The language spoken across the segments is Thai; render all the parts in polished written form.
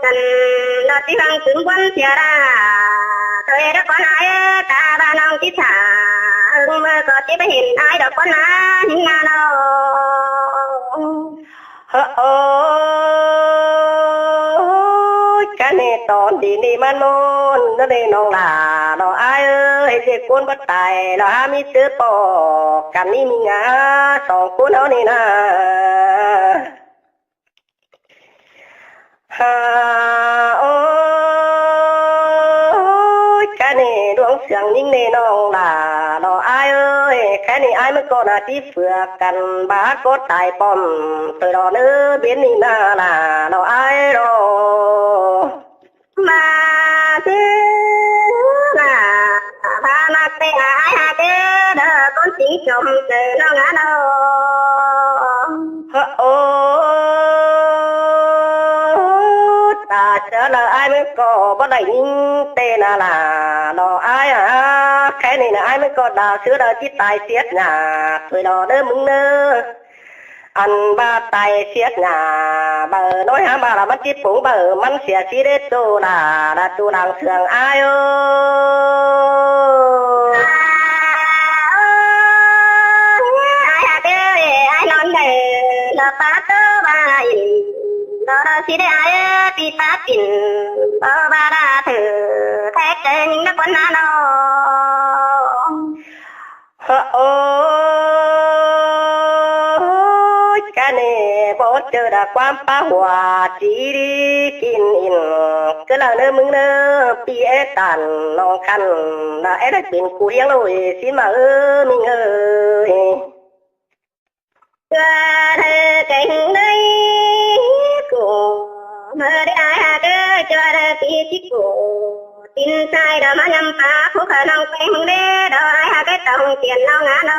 cần nó chỉ bằng tướng quân chia ra tôi đã con ai ta ba nông chỉ thả mơ có chỉ phải hiện ai đâu con á nhưng mà đâu cái này tòn đi đi man môn nó đây nong là nó ai ơi cái cuốn bắt tài là mi tứ bỏ cắn đi mình ngã sòng cuốn áo này nè ôi cái này đuông sương những này nong là nó ai ơi cái này ai mới có là chỉ phượt cắn bá có tài bom từ đó nữa biến đi là nó ai rồi mà chứ là ba mà cái ai ha cái đó con chỉ chồng từ nó ngã đâu ta chớ là ai mới có bắt đánh tên là nó ai à cái này là ai mới có đào sữa đào chỉ tài xiết nhà rồi đó đỡ mừng nơ ăn ba tay xiết nhà bờ nói hả bà là mất chít cũng bờ mắn xỉa xí đấy tu là tu đằng sườn ai ơi ai ha cái ai nói này là ba tớ ba đó xí đấy ai bị phá kín ba đã thử thét những nó con nào cái này bố chờ đã quan phá hòa chỉ đi kín in cứ là nơi mừng nơi bia tàn nó khăn là ấy đã biến cú hiếng rồi xin mà ơi mình ơi cánh đây của mơ đi ai ha cái cho ra tí chỉ của tin sai đó mà nhầm phá phúc khả năng quen đế đó ai ha cái tổng tiền nó ngã đâu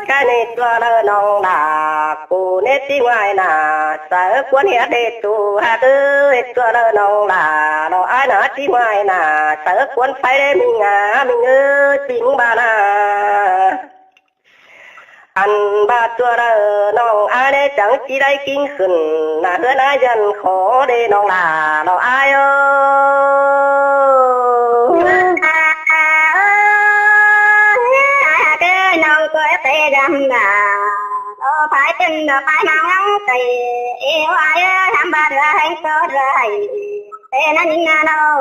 cái này cho nó nong là cô nét tí ngoài là sợ quân hết để tu ha ơi cho nó nong là nó ai nó tí ngoài là sợ quân phải để mình mình ơi tính bà na ăn ba tua ra nong ai để chẳng chỉ đây kinh khẩn là hơn ai dân khó để nong là nó ai cái nong có tê đâm là nó phải tin nó phải mang ngắn thì yêu ai tham ba ra hay có rồi tê nó nhìn đâu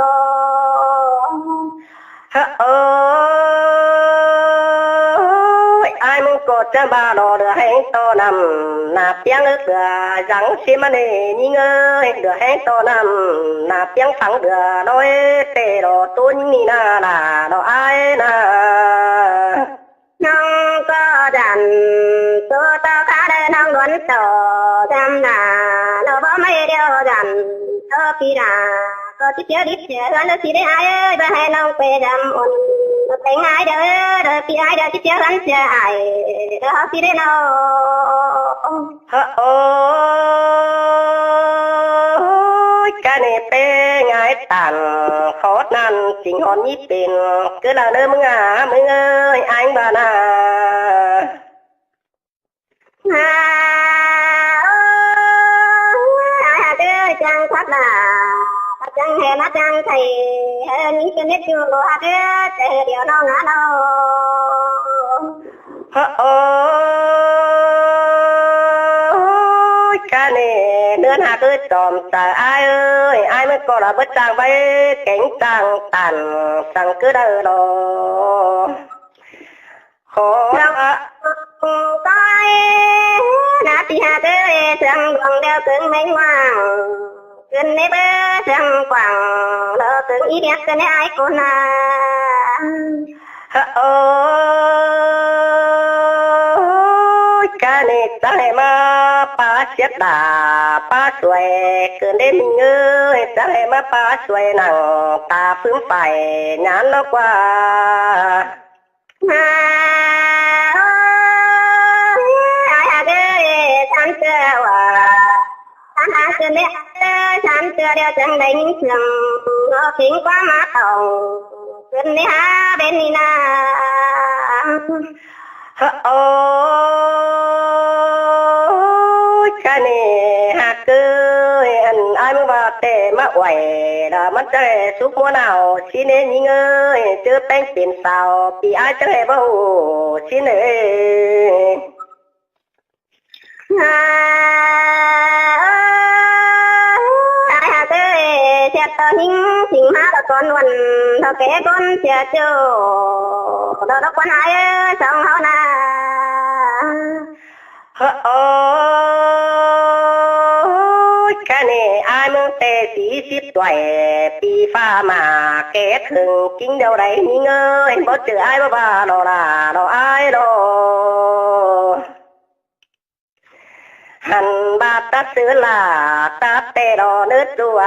ai muốn có cha ba đồ được hay to nằm nạp tiếng ức răng xí mà nè nhìn ơi được hay to nằm nạp tiếng phẳng được nói tê đồ tôi nhìn là đồ ai na nong có đàn tôi tao khá đây nong luận tổ tham là nó bỏ mấy điều đàn tôi khi là có chiếc chiếc đít trẻ gần nó chỉ để ai ơi ba hai nong quê đam ôn nó thấy ai đó rồi khi ai đó chiếc chiếc gắn xe ai đó chỉ để nó cái này tê ngài tàn khó nan chính hòn nhít tiền cứ là nơi mừng ơi anh bà na ai chẳng thoát là chẳng hề nó chẳng thầy những cái nét chưa lộ hạt để điều nó ngã đâu cái này đơn hạt ơi tròm sợ ai ơi ai mới có là bất trang với cánh trang tàn sang cứ đâu đó khó tay nát thì hạt ơi sang bằng đeo cứng mênh hoàng cứng nếp sang quảng đỡ cứng ít nhất cứng ai cũng là cái này ta hay mà pa chết đà pa xuôi cứ đêm mình ơi ta hay mà pa xuôi nặng ta phương phải nhán nó qua ai hạt ơi tham sơ hòa tham hạt sơ nếp tham sơ đeo chân đánh sừng nó kính quá má tổng cứng nếp bên nina oh cái này hạt cứ anh ai mới vào tệ mà quẩy là mất trời suốt mùa nào xin nên nhỉ ơi chưa bánh tiền sao vì ai chẳng hề bao xin ơi ai hà tê chặt tơ hình chính má đã con quần thọ kế con chả châu đó đó con ai xong hao na cái này ai muốn tê tí xíp tuổi pi pha mà kết thường chính đâu đấy nhỉ ơi bó chữ ai bó bà đó là đó ai đó hẳn ba ta xứ là ta tê đó nước rùa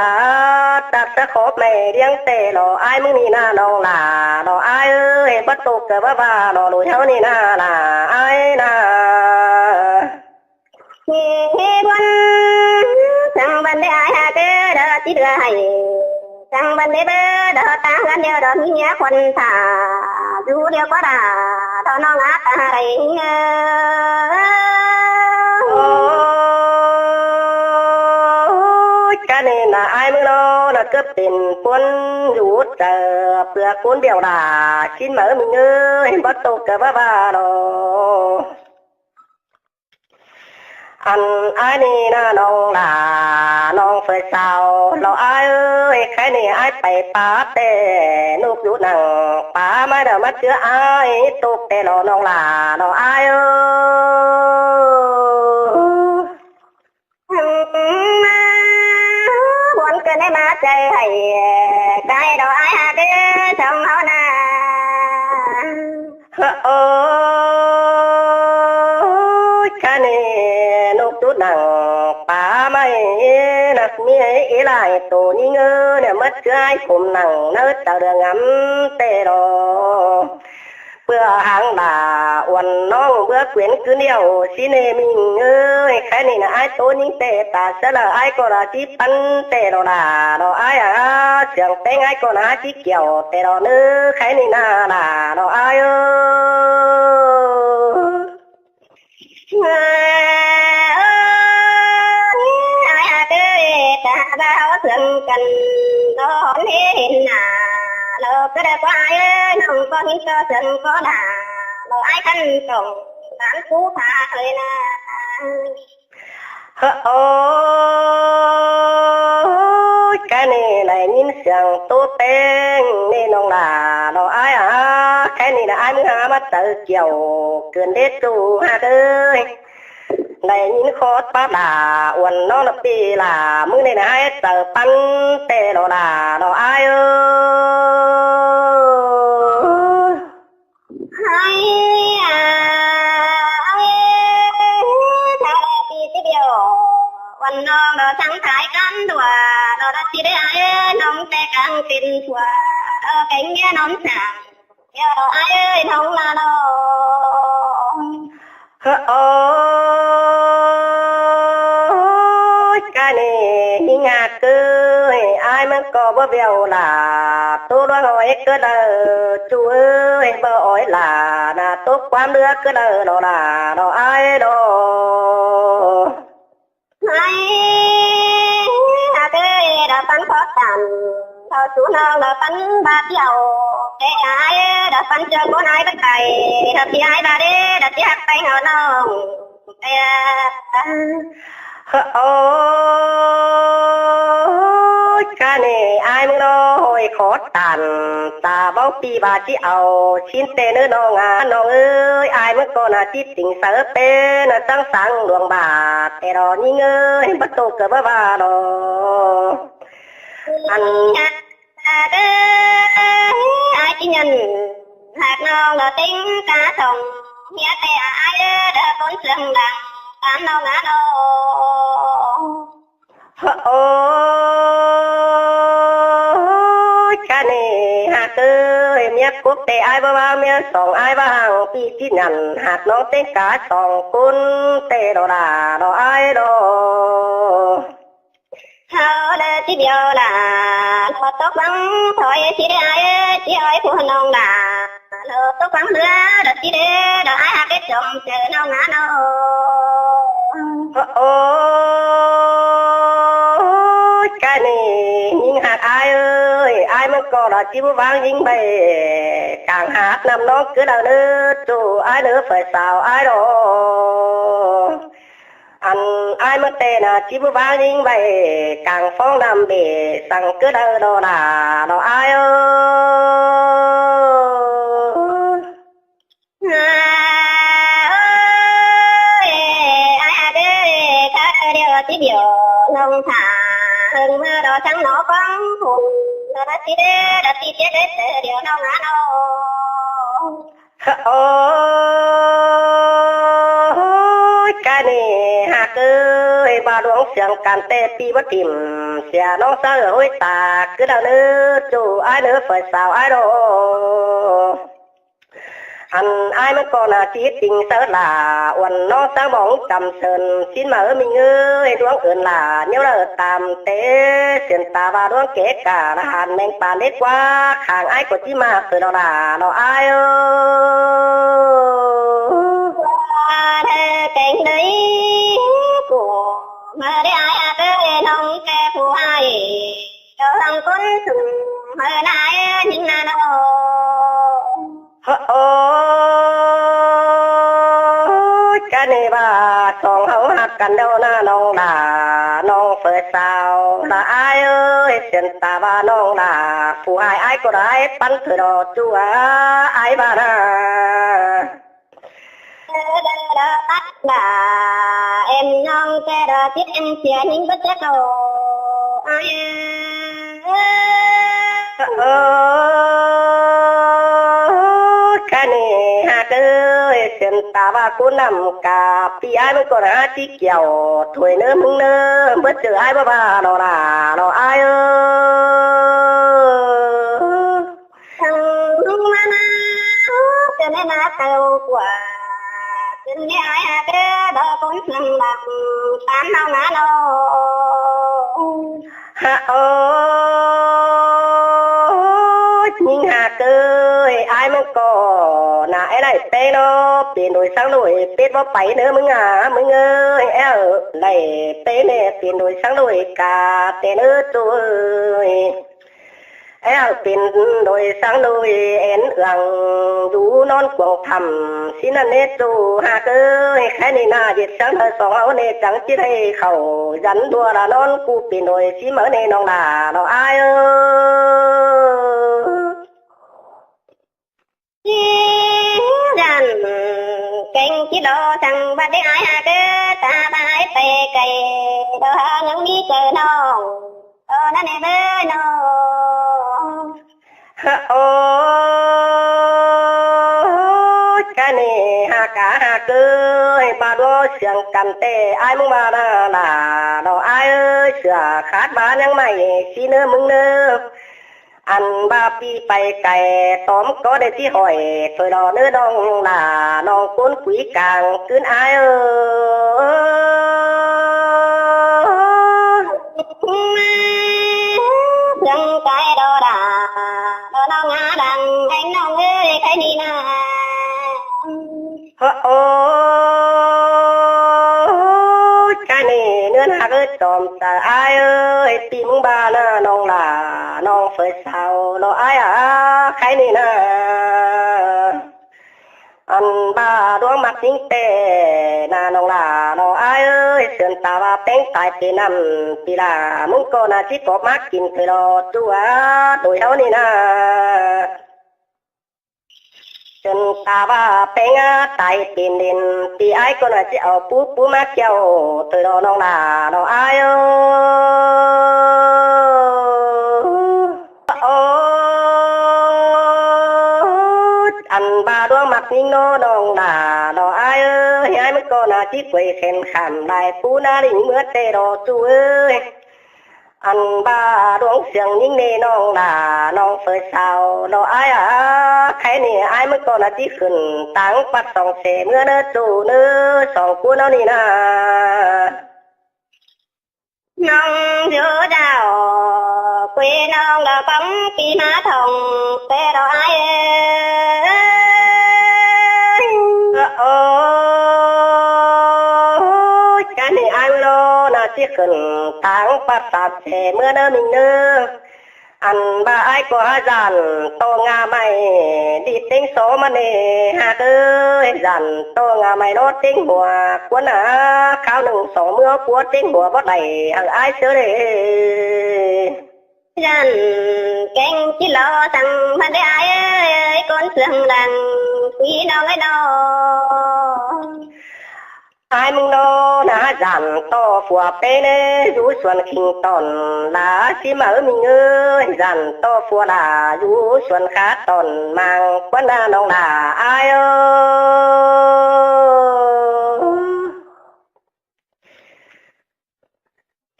ta sẽ khó mẹ riêng tê đó ai muốn nì na đó là đó ai ơi bắt tục cờ bà bà đó đuổi theo nì na là ai na nghe quân sang bên đây ai hà tê đó chỉ đưa hay sang bên đây bơ đó ta gần nhớ đó nhớ quân thả dù điều có đà đó nó ngã ta đây cái này là ai mới lo là cấp tiền quân rút chờ bữa cuốn biểu đà xin mở mình ơi bắt tục cờ bà bà đó anh ai đi na nong là nong phải sao lo ai ơi cái này ai phải phá tê núp rút nằng phá mai đâu mất chưa ai tục tê lo nong là lo ai buồn cái này mà chơi hay cái đó ai hà tê xong hao na cái này núp rút nằng phá mai nặc mi ấy lại tổ nhí ngơ nè mất chưa ai cùng nằng nỡ tàu đường ngắm tê đó bữa hàng là uẩn non bữa quyến cứ nhiều xin mình ơi cái này là ai tố những tệ ta sẽ là ai có là chỉ bắn tệ đó là đó ai à trường tên ai có là chỉ kiểu tệ đó nữa cái này là đó ai ai hà tê ta bao thường cần đó nên là lỡ cái đẹp của ai không có những cơ sân có đà lỡ ai khăn tổng bán phú pha thời na cái này nhìn sườn tốt tên nên nó là nó ai à cái này là ai mới hả mắt tự chiều cơn đết tru ha ơi này nhìn khó bắt là uẩn nó là pi làมึงnày là ai tự bắn tê nó là nó ai ai thà pi tí điều quần non đó trắng thái cắn đùa đó đã chỉ để ai nông tê căng tin thua cánh nghe nón sàng giờ đó ai ơi nông là đâu cái này đi ngạc ơi ai mới có bơ bèo là tôi đoán hỏi cứ là chú ơi bơ hỏi là tốt quá nữa cứ là đó là đó ai đó ai à cái đã bắn khó tàn thao chú nào là bắn ba dầu cái ai đã bắn cho con ai bắt cày thật thì ai ba đế đã tiếc tay họ nông cái này ai mới nó hồi khó tàn ta bao pi bà chỉ ao xin tên nữa nó ngà nó ơi ai mới còn là chỉ tình sợ tên là sáng sáng luồng bà thế đó nhỉ ơi bắt tổ cờ bà đó anh ai chỉ nhận hạt non là tính cá sồng nghĩa tè ai đã con sừng đằng tám non ngã đâu cái này hạt ơi miếng quốc tế ai ba miếng sòng ai ba hàng pi chỉ nhận hạt nó tên cá sòng côn tê đó là đó ai đó thao để chỉ điều là lo tốt vắng thôi chỉ để ai chỉ ai của non là lo tốt vắng nữa đó chỉ để đó ai hạt cái chồng chờ non ngã đâu ôi cái này nhưng hạt ai ơi ai mới có là chim vang nhưng bày càng hát nằm nó cứ đâu nữa chủ ai nữa phải sao ai đó anh ai mới tên là chim vang nhưng bày càng phong nằm bể sang cứ đâu đó là nó ai chỉ điều nông thả hơn mưa đó trắng nó vắng hùng đã chỉ để điều nông ngã nô ôi cái này hạt ơi ba đuống xiang càn tê pi bất tìm xia nó sao ở hối tà cứ đâu nữa chủ ai nữa phải sao ai đâu anh ai mới còn là chỉ tình sớ là uẩn nó sáng bóng cầm sơn xin mở mình ơi đuống ơn là nhớ là tạm tế xiên ta và đuống kế cả là hàn men bàn hết quá hàng ai của chi mà từ đó là nó ai ơi cánh đấy của mà để ai tới nông kẻ phù ai cho thằng con sùng hơn ai nhưng là nó cái này bà song hậu hạt cần đâu na nong là nong phải sao là ai ơi tiền ta bà nong là phù hai ai có đấy bắn từ đó chú ai bà na bắt là em nong cái đó tiếp em chia những bất chắc đâu ai cái này hạt ơi tiền ta bà cô nằm cả pi ai mới còn ai tí kẹo tuổi nữa mưng nữa bất chợt ai bà nó là nó ai ơi thằng lúc mà na cho nên là tao quả cho nên ai cái đó cũng nằm làm tám nào ngã đâu nhưng hạt ơi ai mới có nãy này tê nó tiền đổi sang đổi tết vào bảy nữaมึงơi ở này tê này tiền đổi sang đổi cả tê nữa rồi ở tiền đổi sang đổi én rằng chú non quảng thầm xin anh hết chú hạt ơi cái này là dịch sáng thời sòng áo này chẳng chỉ thấy khẩu rắn đua là non cụ tiền đổi chỉ mở này nó là nó ai ơi rằng canh chỉ đó thằng ba để ai cái ta bài tê cây đó những đi chơi nó nó này với nó cái này cả hà cơ bà đó xiang cầm tê ai muốn bà là nó ai ơi sửa khát bà nhang mày xin nữa mừng nữa ăn ba pi bay cày tóm có để tí hỏi thôi đó nữa đông là nó cuốn quý càng cứ ai ơi rằng cái đó đã nó ngã đằng anh nó ơi cái đi na cái này nữa là cái tòm ta ai ơi tìm ba na nong là nong phải sao nó ai cái này nè ăn ba đuông mặt chính tệ na nong là nó ai ơi sườn ta ba bén tại tiền nằm thì là muốn con là chỉ có mắt kín từ đó chú đổi áo này nè chân ta ba bén tại tiền đến thì ai con là chỉ ở bú mắt kêu từ đó nó là nó ai ăn ba đuông mặt nhưng nó nong là nó ai ơi ai mới con là chỉ quay khen khảm lại phú na đỉnh mưa tê đó chú ơi ăn ba đuông xiang những nê nong là nong phải sao nó ai cái này ai mới còn là chỉ khẩn táng bắt sòng xe mưa nữa chú nữa sòng của nó đi nè nông giữa đào quê nông là bóng kỳ má thòng tê đó ai ขึ้นทางปัสสาวะเมื่อเดิมเนื้ออันบ่าไอ้ก็จันโตงาไม่ดีติ้งโสมันเนหาเด้อจันโตงาไม่โนติ้งหัวกวนหาข้าวหนึ่งสองเมื่อกวนติ้งหัวบ่ได้ไอ้เสือเด้ Rần canh chỉ lo thằng mà để ai ơi con sương đàn quý đâu cái đâu ไอ้มึงโนนะจันโตฝัวเปเนอยู่ส่วนคิงตอนลาสิมามึงเอ้ยจันโตฝัวลาอยู่ส่วนขาตอนมังกวนนาน้องลาไอ้เอ้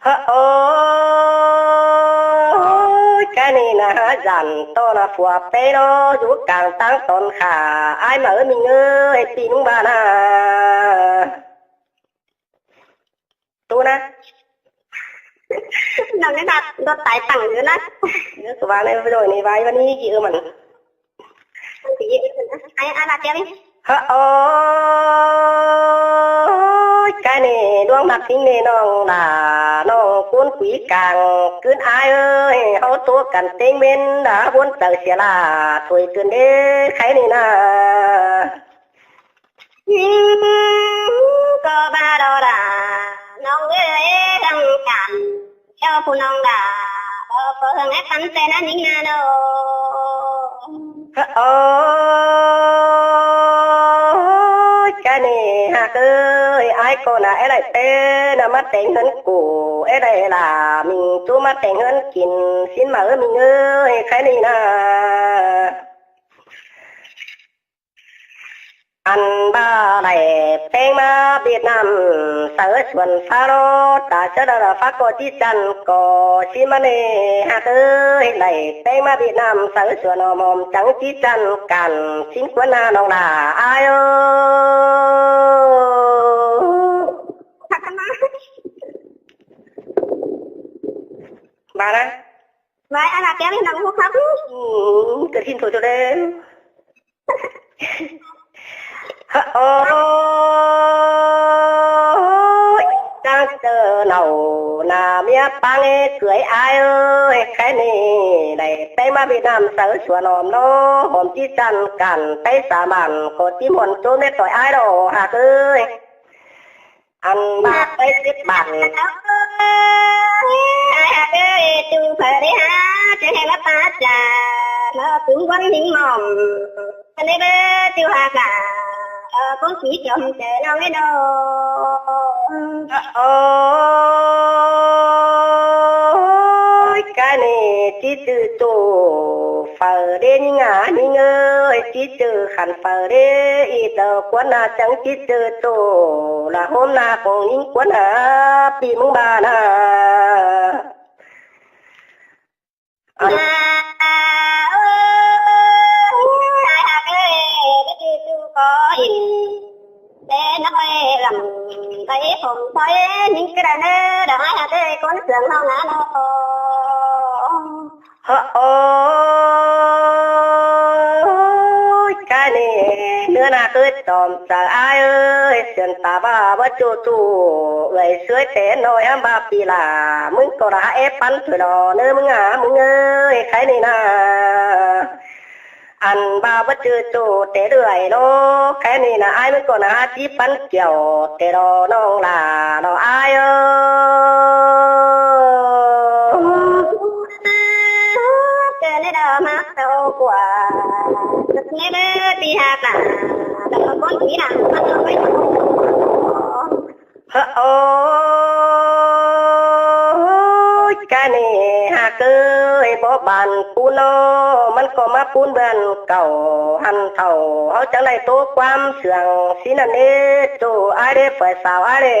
ฮะโอ้แค่นี้นะจันโตนะฝัวเปโนอยู่กลางตั้งตอนขาไอ้มามึงเอ้ยตีนุ่งบานาตัวนะ Đâu cái đặt đốt tải tặng nữa đó เดี๋ยวสว่างในวิดีโอนี้ไว้วันนี้กี่มัน Ai ai đặt cho đi ฮะโอ้ยกายนี่ดวงดักทิ้งนี่น้องด่าน้องกุนquỷ càngคืนอายเอ้ยเขาตัวกันเต็งเม้นด่าวนเตอเสียลาถวยคืนเด้ใครนี่นะ Có ba đồ đà Nông ơi đăng cản Cho phụ nông đà Phở hương ép khăn tên á nính nà đâu ฮะโอ้ยกายนี่ฮักเอ้ยไอ้คนน่ะไอ้ไรเต้น่ะมาแต่งเงินกูไอ้ไรล่ะมิงจูมาแต่งเงินกินสินมามิงเอ้ยใครนี่นะ อันบ้าไรเพลงมาเวียดนามเสือชวนฟาโรตาเสดาฟ้าโกจิจันก็ชิมาเนฮักเอ้ยไรเพลงมาเวียดนามเสือชวนอมอมจังจิจันกันสินกวนนาน้องลาอายเอ้ Thật mà มานะ Vậy ai đặt cho đi nông hút khắp เกิดทิ้นโถเด้ฮะโอ้ยจังเจอเหนาหน้าเมียปังเกยอายเอ้ยแค่นี้ได้ไปมาเวียดนามเสือชวนอมโนหอมจีจันกันไปสามันกดที่มนโจเม็ดต่อยอายดอหากเอ้ยอันบาไป10 บาท Ai hạt ơi chú phải đi ha Chứ hay là ta trà Nó tướng quân hình mỏng Anh ấy bê chú hạt à Con khí chồng chờ nào cái đâu โอ้ยกะนี่จิตโตเฟอเดนี่งานี่เงยจิตขันเฟอเดอีเตอกวนนาจังจิตโตละโหมนาของนิ่งกวนหาปีมึงบานาอัน Ai hạt ơi Chú chú có hình Để nó phải làm Thấy phòng thấy những cái đàn ơi Đợi ai hạt ơi con sườn không ngã đâu ฮะโอ้ยกะนี่เนื้อนาคือตอมจากอายเอ้ยเสียนตาบ้าว่าจูจูเอ้ยสวยแต่น้อยบาปีลามึงก็ราเอปันถวยดอเนื้อมึงหามึงเอ้ยใครนี่นาอันบาว่าจูจูแต่เรื่อยโนใครนี่นะอายมึงก็นาจีปันเกี่ยวแต่รอน้องลาน้องอายเอ้ย Đỡ mắt đâu quả Thực nghe bê đi hạt à Đỡ con khí nào Mắt đâu phải ฮะโอ้ยกะนี่หากเอ้ยบ่บานปูนอมันก็มาปูนเบือนเก่าหันเท่าเขาจังไรตัวความเสื่องสินันเอโจอายเด้ฝ่ายสาวอายเด้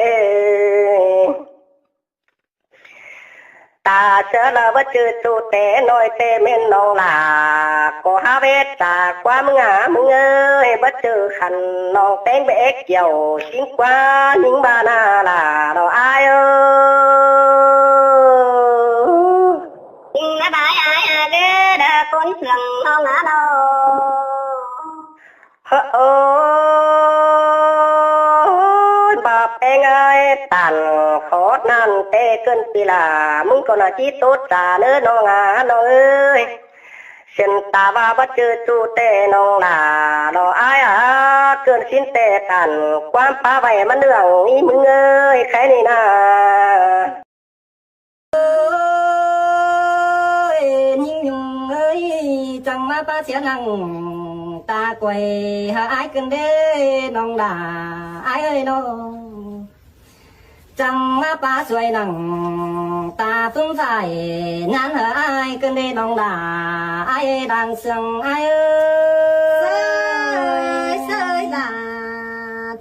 ตาเจอละว่าจืดจูแต่น้อยแต่เม่นน้องลาก็หาเวทจากความงามึงเอ้ยบ่เจอขันน้องแต่งไปเอ็กเกี่ยวชิงกว่าหิงบานาลาเราอายเอ้ย Nhưng nó bài ai à ghê Đỡ con sườn không ngã đâu ฮะโอ้ยบาปแอ งไงตันขอนั่นเตเกินปีลามึงก็น่าจีโตจาเนื้อน้องน้องเอ้ยเส้นตาว่าบ่เจอจูเตน้องน้องอายเกินสิ้นเตตันความป้าไว้มันเรื่องนี้มึงเอ้ยใครนี่นะยิ่งยุ่งเอ้ยจังมาป้าเสียนังตาไกวหาอายกันเด้น้องด่าอายเอ้ยน้องจังมาป้าสวยนังตาฟุ้งใสงานหาอายกันเด้น้องด่าอายดังเสียงอายเอ้ย เสยด่า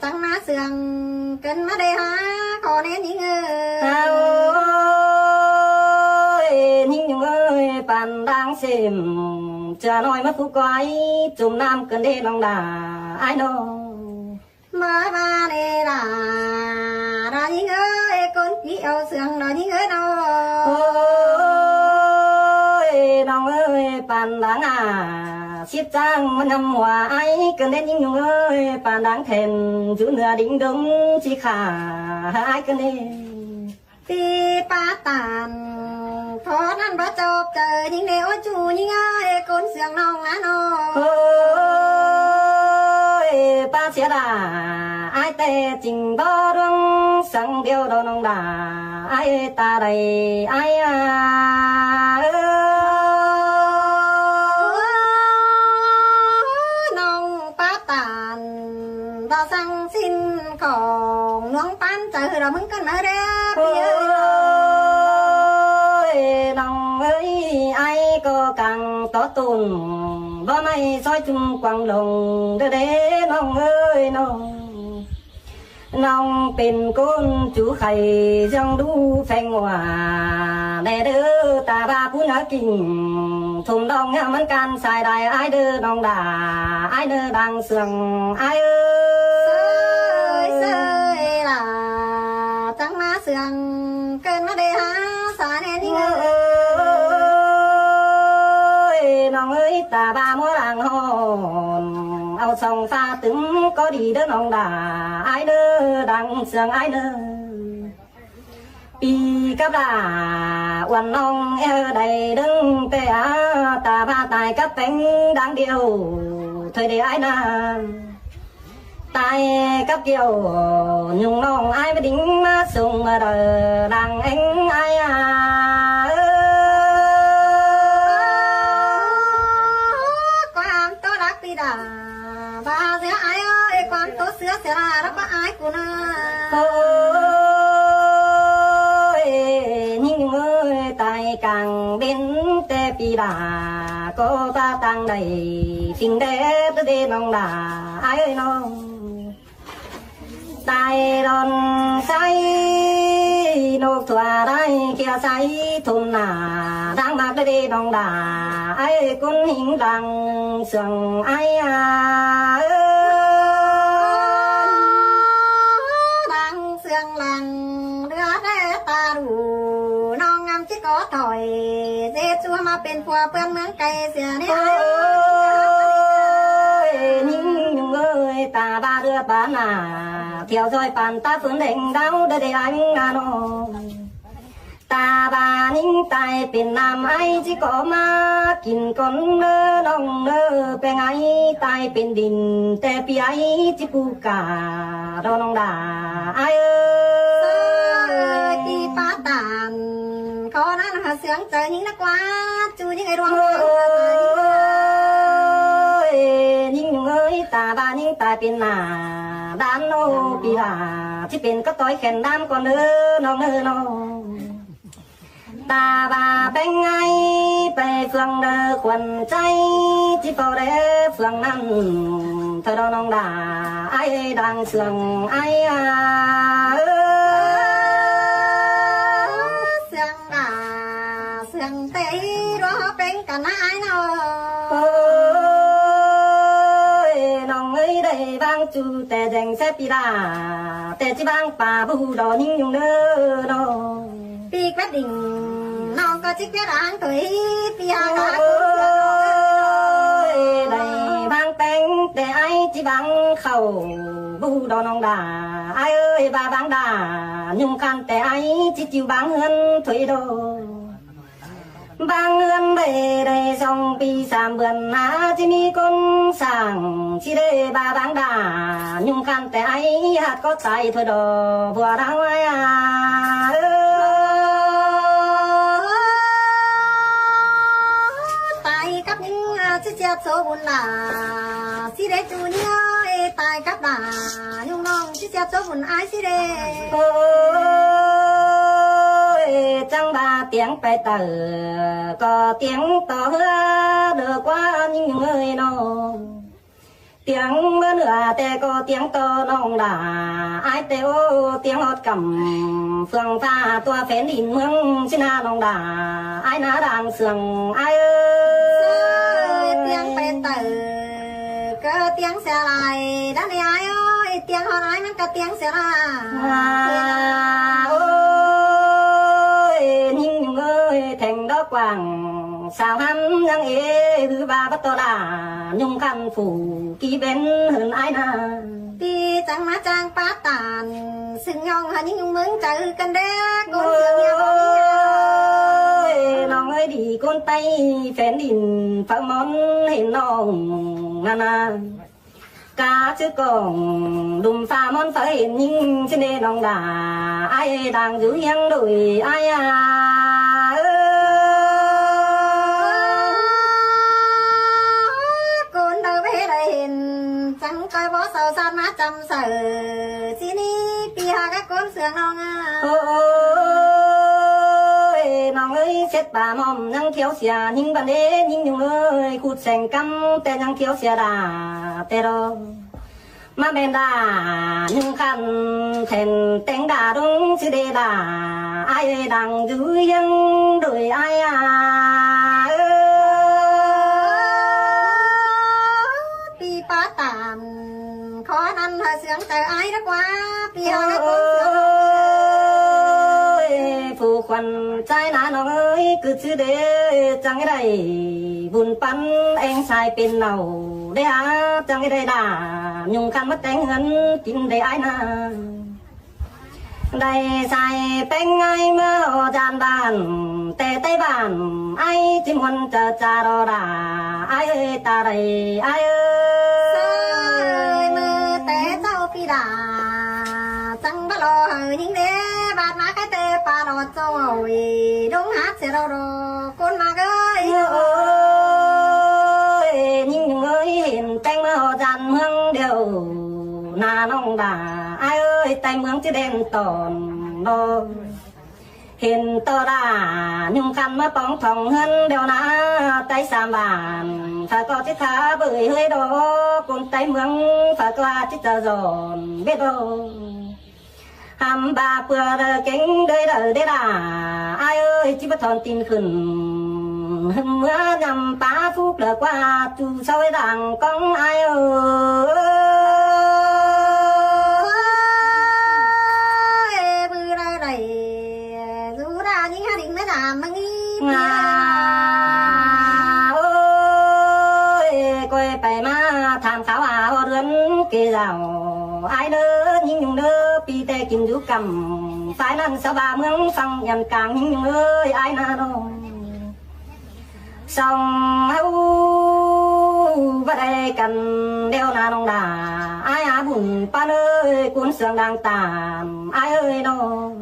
จังมาเสืองกันมาได้หาขอเน้นยิงเอ้ เอา ย ยิ่งยุ่งเอ้ยปานดังเสียมจะน้อยมาผู้ก้อยจุ่มน้ำกันเด้น้องด่าอายน้อง มาบ้าเนด่าด่ายิงเอ้ยคนที่เอาเสืองด่ายิงเอ้ยน้อ โอ้ยน้องเอ้ยปานดังชิดจังมันทำหัวไอ้กันเด่นยิ่งยุ่งเอ้ยปานดังแทนจูเนื้อดิ้งดงชีขาไอ้กันเด่น ตีป้าตานพอนั่นบ่จบเจอยิงเดียวจูยิงเอ้ยคนเสืองน้องนะน้อ โอ้ยป้าเสียดาไอ้แต่จริงบ่ดวงสังเดียวดอน้องดาไอ้ตาใดไอ้น้องป้าตานเราสั่งสิ้นของน้องปั้นเจอเรามึงกันมาเด้อ โอ้ พี่เอ้ย ยน้องเอ้ยไอ้ก็กังต่อตุนบ่ไม่ซอยจุ่มกวางลงเด้อเด้น้องเอ้ยน้องน้องเป็นคนจูไข่จังดูแฝงว่าแน่เด้อตาบาผู้นักกิ่งทุ่มดองมันการสายได้ไอ้เด้อน้องด่าไอ้เด้อดังเสียงไอ้เอ้ย เสยล่ะจังมาเสืองเกินมาได้หาสาแน่นี่เอ้ย น้องเอ้ยตาบามัวหลังหอนเอาส่องฟ้าตึงก็ดีเด้อน้องด่าไอ้เด้อดังเสียงไอ้เด้อปีกับด่าวันน้องเอใดดึงแต่ตาบาตายกับเป็นดังเดียวเธอได้ไอ้นานตายกับเกี่ยวnhungน้องไอ้ไปดิ้งมาส่งมาเด้อดังเอ็งไอ้ความตัวรักตีด่าบาเสียไอ้เอ้ยความตัวเสือเสียลาแล้วก็ไอ้กูนะ โอ้ยยิ่งเอ้ยตายกลางบินแต่ปีดาก็ตาตังใดสิ่งเด็ดเด็ดน้องด่าไอ้น้องตายรอนใส่นกถั่วได้เกี่ยวใส่ทุ่มหน้าดังมากเด็ดน้องด่าไอ้คนหิงดังเสียงไอ้ดังเสียงหลังเรือได้ตาดูน้องงามที่ก็ถอยเจ๊ชัวมาเป็นผัวเพื่อนเมืองไกลเสียนี่ โอ้ยยิ่งยุ่งเอ้ยตาบาเรือปานาเที่ยวซอยปานตาฝืนเด้งดาวเด้ออันงานอตาบานิ่งตายเป็นน้ำไอจิก็มากินก่อนเด้อน้องเด้อเป็นไงตายเป็นดินแต่ปีไอจิปูกาดอน้องด่าไอเอ้ย ตีป้าตานขอนั้นหาเสียงใจยิ่งนักว่าจูยิ่งไอรวง โอ้ยยิ่งเอ้ยตาบานิ่งตายเป็นหน้าด้านโนปีลาที่เป็นก็ต้อยแขนดำก่อนเด้อน้องเด้อน้องตาบาเป็นไงไปเฟืองเด้อควันใจที่เป่าเด้อเฟืองนั้นเธอน้องด่าไอ้ดังเสียงไอ้เสียงด่าเสียงเตะรอเป็นกันนะไอ้น้อ โอ้ยน้องเอ้ยได้บางจูแต่แดงแซ่บปีดาแต่ที่บางป่าบูดอนิ่งยุงเด้อน้อง ปีกแวดดิ่งน้องก็จิกเพียร้างถุยปีหาง โอ้ กา ยได้บางแป้ง แต่ไอ้จีบังเข้าบูดอนองดาไอ้เอ้ยบาบังดายุ่งกันแต่ไอ้จีจิวบังเงินถอยโดบางเงินไปได้2 ปี3 เดือนนะจะมีคนสั่งที่ได้บาบังดายุ่งกันแต่ไอ้หัดก็ใจถอยโดบัวเราไอ้กับnhững chiếc xe số buồn là xí đế chú nhớ tài cấp là nhung non chiếc xe số buồn ai xí đế chẳng ba tiếng phải tờ có tiếng to hứa được qua những người nào tiếng mưa nữa tê có tiếng to nông đà ai tê ô tiếng hót cầm phương pha tua phén đỉnh mương xin na nông đà ai ná đang sườn ai ơi tiếng phải tờ có tiếng xe lại đã đi ai ơi tiếng hót ai nó có tiếng xe là ôi những người thành đó quảng sao hắn nhang ế thứ ba bắt to là nhung khăn phủ ký bên hơn ai na đi chẳng má trang phá tàn xưng nhong hả những mướn trời cân đế conน้องเอ้ยดีคนtayแฟนดินฝากมอนเห็นน้องนานา cá chứ còn đùm pha món phải hiện nhưng trên đây đồng đà ai đang giữ hiên đuổi ai con đâu bé đây hiện chẳng coi bó sầu san má chăm sờ xin đi pia các con sườn nonน้องเอ้ยเช็ดป่ามอมยังเขียวเสียยิงบันเดยิงยุงเอ้ยขุดแสงกำแต่ยังเขียวเสียดาแต่รอมาเป็นดายุงคันแทนแต่งดาดงสิเดดาไอ้ดังยื้อยังโดยไอ้ปีป้าตามขอนั่นหาเสียงแต่ไอ้รักว่าปีหารักคน phụ khoăn trái ná nó ơi cứ chứ để chẳng cái đây buồn bắn anh sai bên nào để chẳng cái đây đã nhung khăn mất đánh hấn tin để ai na đây sai bánh ai mơ tràn bàn tê tay bàn ai chim huân chờ cha đó đã ai ơi ta đây ai ơi mơ té sau phi đà chẳng bắt lo những đế bạt má cái tê pa đọt rồi đúng hát sẽ đâu rồi con mà ơi những người hiện canh mơ tràn hương đều na nông đà ai ơi tay mướn chứ đen tòn nó hiện to đà nhung khăn mà bóng phòng hơn đều na tay xàm bàn phải có chiếc thả bưởi hơi đó con tay mướn phải qua chiếc tờ giòn biết đâu hàm bà bừa cánh đời đời đê đà ai ơi chỉ bắt thon tin khẩn mưa nhằm phá phúc lỡ qua chú sau ấy đàng con ai ơi bừa đây này dù ra những gia đình mới làm mà nghi ơi quay phải mà tham khảo hồ rươn kê rào ai đỡ những nhung đỡ pi tê kim du cầm phải năn sao bà mướn phăng nhằn càng những nhung ơi ai na đâu song hâu và đây cần đeo na nông đà ai buồn pan ơi cuốn sương đang tàn ai ơi đâu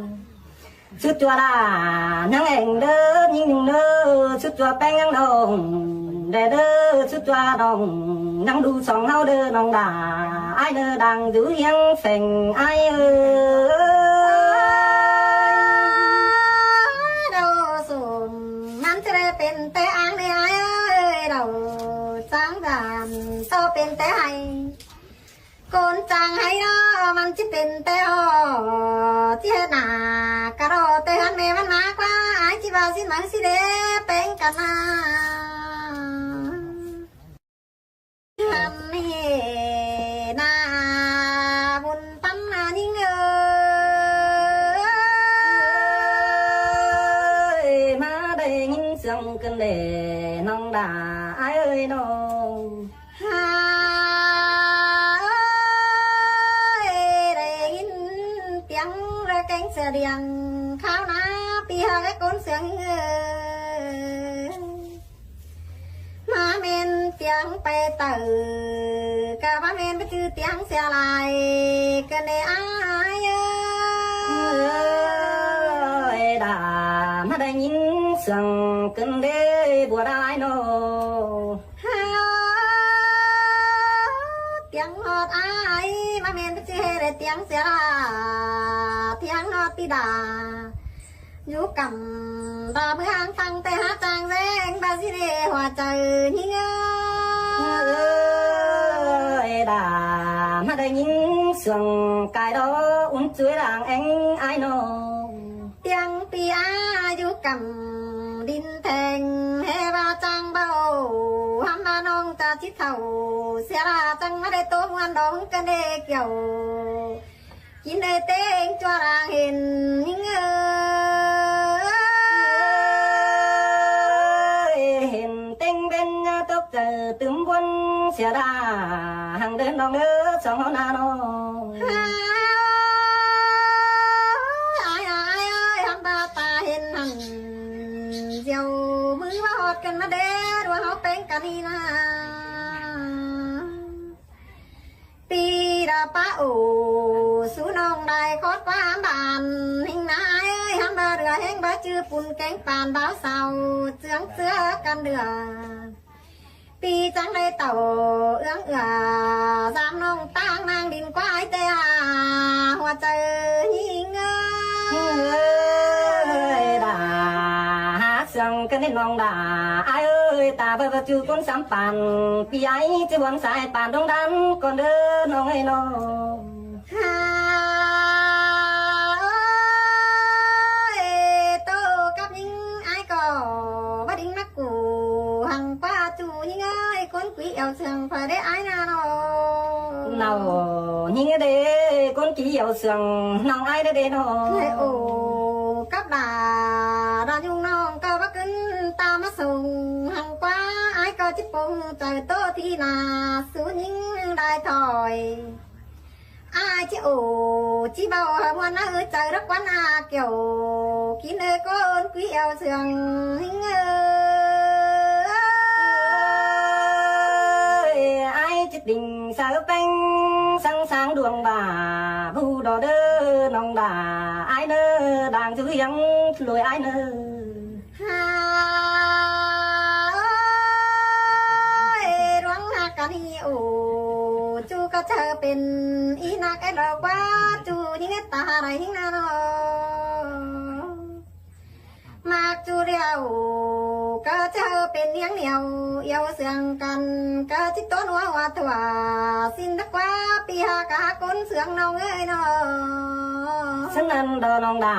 chút chua đà nhang ảnh đỡ những nhung đỡ chút chua bánh nhang đồng để đỡ chút chua đồng nắng đu song hao đỡ nông đà ai đỡ đang giữ hiên phèn ai ơi đâu sùm nắm chơiเป็นแต่อ้างในไอ้เอ้ยเราจ้างด่านโตเป็นแต่ให้คนจ้างให้เนาะมันจะเป็นแต่อ้อที่หน้ากะรอแต่หันแม่มันมากว่าไอ้ที่ว่าสิมันสิเด้เป็นกันนะทำให้นาบุญปั้นนานิ่งเอ้ย มาได้ยินเสียงกันเด้น้องด่าไอ้เอ้ยน้อง ฮ่า เสียเดียงข้าวนาปีหาไอ้ก้นเสียงมาเมนเตียงไปเตอกะมาเมนไปจื้อเตียงเสียลายกันในอายด่ามาได้ยินเสียงกันเด้บัวได้โนเตียงหอดอายมาเมนไปจื้อได้เตียงเสียลาเตียงหอดปีดาอยู่กำดาเพื่อนฟังแต่หาจางแรงบาสิเดหัวใจหิ้งด่ามาได้ยินเสียงกายดออุ่นช่วยร่างเอ็งไอ้โนเตียงปีอาอยู่กำดินแทงเฮวาจังเบาหำมาน้องจะชิดเท่าเสียราจังมาได้โตมวนดองกันเด็กเกี่ยวกินได้เต้งจัวรางเห็นหิ้งเห็นเต็งเป็นตกเจอตึมวนเสียดาหังเดินดองเด้อสองนาโนทำตาตาเห็นหันเจียวมือว่าหอดกันมาเด้อว่าเขาเป็นกันนี่นะปีดาป้าโอสู้น้องได้คอดความบานหิ้งนายทำบาเรือแห้งบาจื้อปุ่นแกงปานบ่าวเศร้าเจืองเสือกันเดือปีจังได้เต่าเอื้องสามน้องตั้งนางดินกวายแต่หัวใจหิ้งด่าหาเสียงกันในน้องด่าไอ้เอ้ยตาเบจูคนสามปันปีไอ้จะวนสายปานดงดันก่อนเด้อน้องไอ้น้องโตกับยิงไอ้ก็บ่ดิ้งนักกูหังป้าจูยิงเอ้ยคนกุยเอาเสียงพอได้ไอ้นาโนยิงเด้คนกี่เอาเสียงน้องไอ้เด้น้องโอ้กับดาดายุ่งน้องก็บ่ขึ้นตามมาส่งหังป้าไอ้ก็จิปงใจโตที่นาสู้ยิงได้ถอยai chứ ồ chỉ bao hoa nó trời rất quán kiểu kín ơi con quý eo sườn hình ai chết tình sao bánh sáng sáng đường bà bu đỏ đơ nòng đà ai nơ đàng chữ yang lùi ai nơร้องหักกันนี่โอ้จูก็เธอเป็นอีนักไอ้ดอกว่าจูยิ่งตาอะไรยิ่งน่าโนมากจูเดียวก็เธอเป็นเลี้ยงเหนียวเยี่ยวเสียงกันก็จิตต้นว่าว่าถั่วสิ้นทักว่าปีหากะคนเสียงน้องเอ้ยน้องฉันนั้นดอนองด่า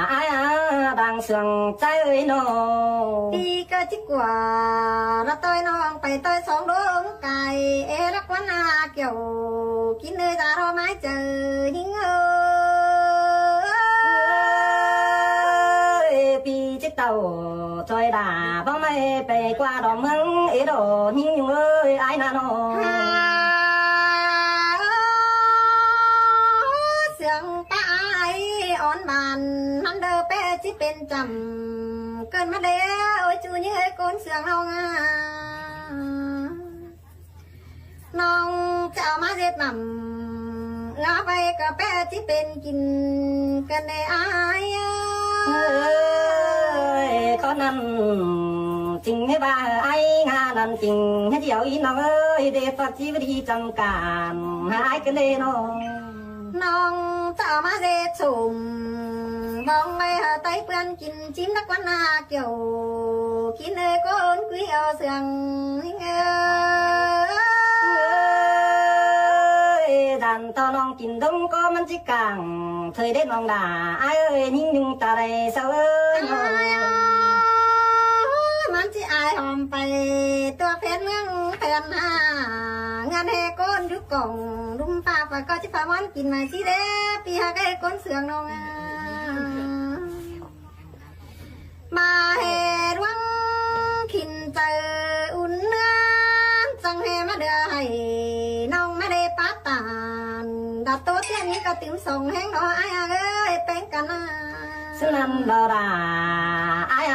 ไอ้ดังเสียงใจเอ้ยน้องปีก็จิกว่าละต้อยน้องไปต้อยสองดวงไก่รักวันนาเกี่ยวกินเลยตารอไม้เจอยิ่งปีจิตเต่าจอยด่าบ้องไม่ไปกว่าดอกเมืองโดยิ่งยุ่งเอ้ยไอ้นาโนเสียงป้าอ่อนบานนั่นเด้อเป้จิเป็นจำเกินมาเด้อโอ้ยจูนี่เฮ้ยคนเสียงเรางาน้องจะเอามาเด็ดหม่ำงาไปกับแป้จิเป็นกินกันในอายcó năm chừng hay ba ai nga lần chừng hết dạo ý nó ơi để phát chi đi trong càn hai cái này nó น้องจะเอามาเด็ดสุ่มมองไปหาไตเปื้อนกินจิ้มนักวันนาเกี่ยวกินเลยก้นกุ้ยเอาเสียงđàn to nonกินดงก็มันจิกังเคยได้น้องด่าไอ้เอ้ยยิ่งยุ่งตาไรเศร้าเอ้ยมันจิอายหอมไปตัวเพชรเมืองแผ่นหางานแห่ก้นยุกกล่องดุมปากไปก็จิพามันกินมาสิเด้ปีหาไอ้ก้นเสืองน้องมาแห่รวงขินเจออุ่นเนื้อจังแห่มาเดือให้น้องไม่ได้ปัดตานด ดัดโตเตี้ยนี้ก็ติ๋มส่งแห้งดออ้ายเอ้ยแป้งกันนะฉะนั้นดอดาอ้าย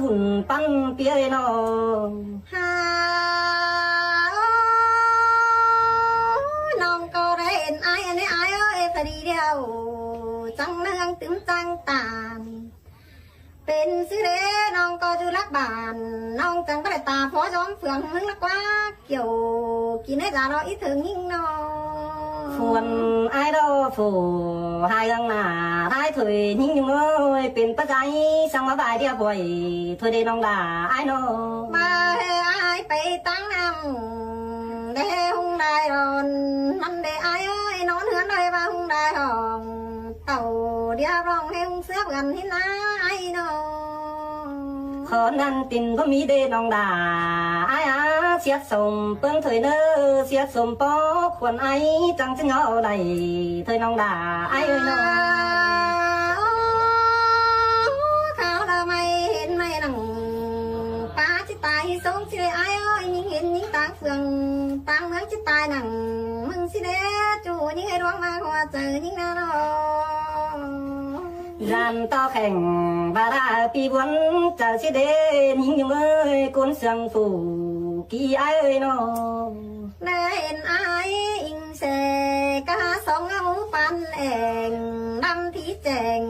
บุญปันเปียเนาะฮาน้องก็ได้เห็นอ้ายนี่อ้ายเอ้ยพอดีเดียวจังเนืองติ๋มจังตามเป็นสิเรน้องก็อยู่รักบ้านน้องจังบ่ได้ตาพอจอมเฟืองมึงละกว่าเกี่ยวกินให้จารออีถึงยิ่งน้องฝวนอ้ายดอฝูหายกังหน้าท้ายถอยยิ่งเอ้ยเป็นปัจจัยสังมาบายเดียวบ่อยถอยได้น้องด่าอ้ายน้องมาให้อ้ายไปตั้งนำได้หุงได้รอนนั่นได้อ้ายเอ้ยนอนเหือนได้ว่าหุงได้ห้องเต่าเดียวร้องให้หุงเสือบกันที่นาอ้ายน้องขอนั้นตินบ่มีเด้น้องด่าอ้ายเสียสมเปิ้นถอยเน้อเสียสมปอควรไอ้จังจะเหงาได้ถอยน้องด่าอ้ายเอ้ยน้องเขาละไม่เห็นไม่นังป้าจิตายสงสิได้อ้ายเอ้ยยิ่งเห็นยิ่งตางเฟืองตางเมืองจิตายนังมึงสิเด้จู่ยิ่งให้ดวงมาหัวเจอยิ่งน่าน้องรันต่อแข่งบาราปีบวนจะสิเดยิ่งเอ้ยกุนเสียงฝูกี่อ้ายเอ้ยน้องได้เห็นอ้ายอิงเสกะสองเอาปันเองนำที่แจง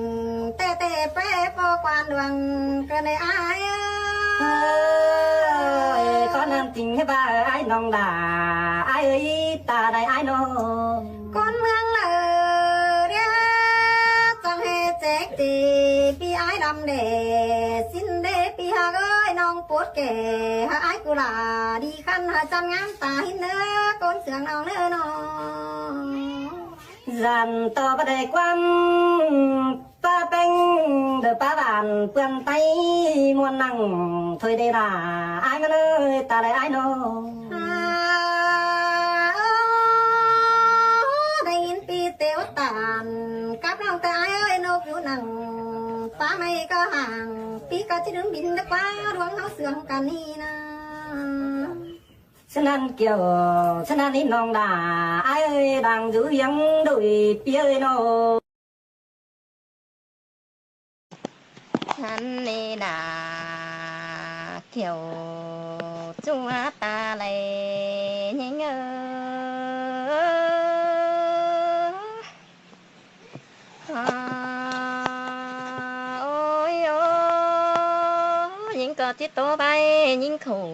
เตะแป้ปอกวานดวงก็ได้อ้ายขอนั้นจริงให้บ้าอ้ายน้องด่าอ้ายเอ้ยตาได้อ้ายน้องคนเมืองเลยเรียจังให้แจกตีปีอ้ายดำเดสิ้นเดปีหาเอ้ยน้องปวดแก่หาอ้ายกุหลาดีคันหาจันงามตาหินเนื้อก้นเสียงน้องเนื้อน้องรันต่อบ่ได้ความป้าเป็งเด้อป้าบ้านเปื้อนไตมวนนั่งถอยได้ล่ะอ้ายมาเลยตาได้อ้ายน้องได้ยินปีเตียวตานกับน้องแต่อ้ายเอ้ยนกอยู่นั่งฟ้าไม่ก็ห่างปีก็จะดึงบินนักว่าดวงเขาเสื่อมกันนี่นะฉะนั้นเกี่ยวฉะนั้นนี่น้องด่าอ้ายเอ้ยดังอยู่ยังด้วยเปียเอ้ยน้องฉันนี่นาเกี่ยวจัวตาเลยยิ่งโอ้ยโอ้ยิ่งก็จิตโตไปยิ่งขู่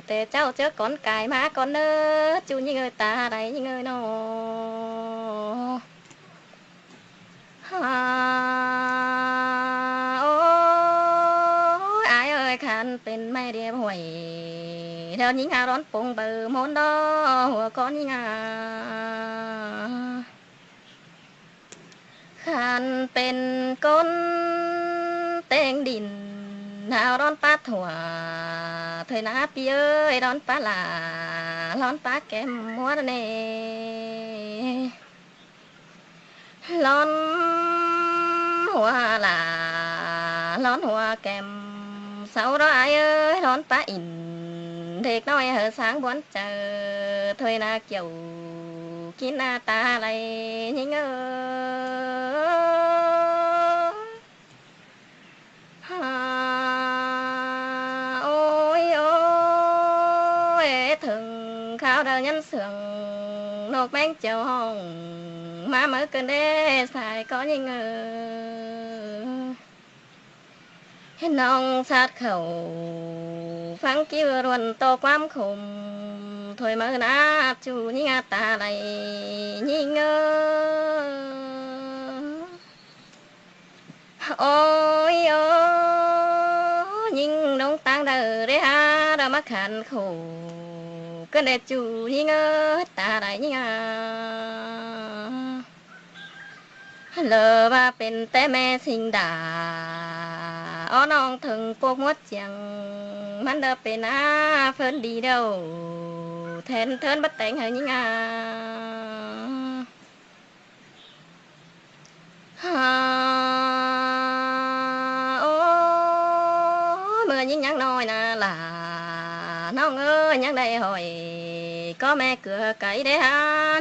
แต่เจ้าเจอก่อนกายมาก่อนเน้อจูยิ่งตาใดยิ่งน้อเป็นไม่เรียบห่วยเดี๋ยวนี้งาร้อนปงเบอร์มอนดอหัวก้อนนี่งาขันเป็นก้นเต่งดินหาวร้อนปลาถั่วเถยนาปีเอ้ยร้อนปลาหลาร้อนปลาแก้มหัวเนร้อนหัวหลาร้อนหัวแก้มเสาร้ายเอ้ยร้อนปลาอินเด็กน้อยเหอsáng buồn chờ thôi na kiểu kín na ta lạiยิ่งโอ้ยโอ้ยถึงข้าวเดินยันเสืองนกแมงเจียวห้องมาเมื่อเกินได้สายก็ยิ่งเห็นน้องชาดเข่าฟังกิ้วรวนโตความคมถอยมือนาจูยิ่งตาไหลยิ่งโอ้ยโอ้ยิ่งน้องตังเดอเรฮาดามาขันขู่ก็ได้จูยิ่งตาไหลยิ่งเลอว่าเป็นแต่แม่สิงดาอ้อน้องถึงพวกมดเจียงมันเด้อเป็นอาเฟินดีเด้อแทนเทินบัดแต่งให้ยิ่งโอ้เมื่อยิ่งยังน้อยนะล่ะน้องเอ้ยยังได้หอยก็แม่เกลือไก่ได้หา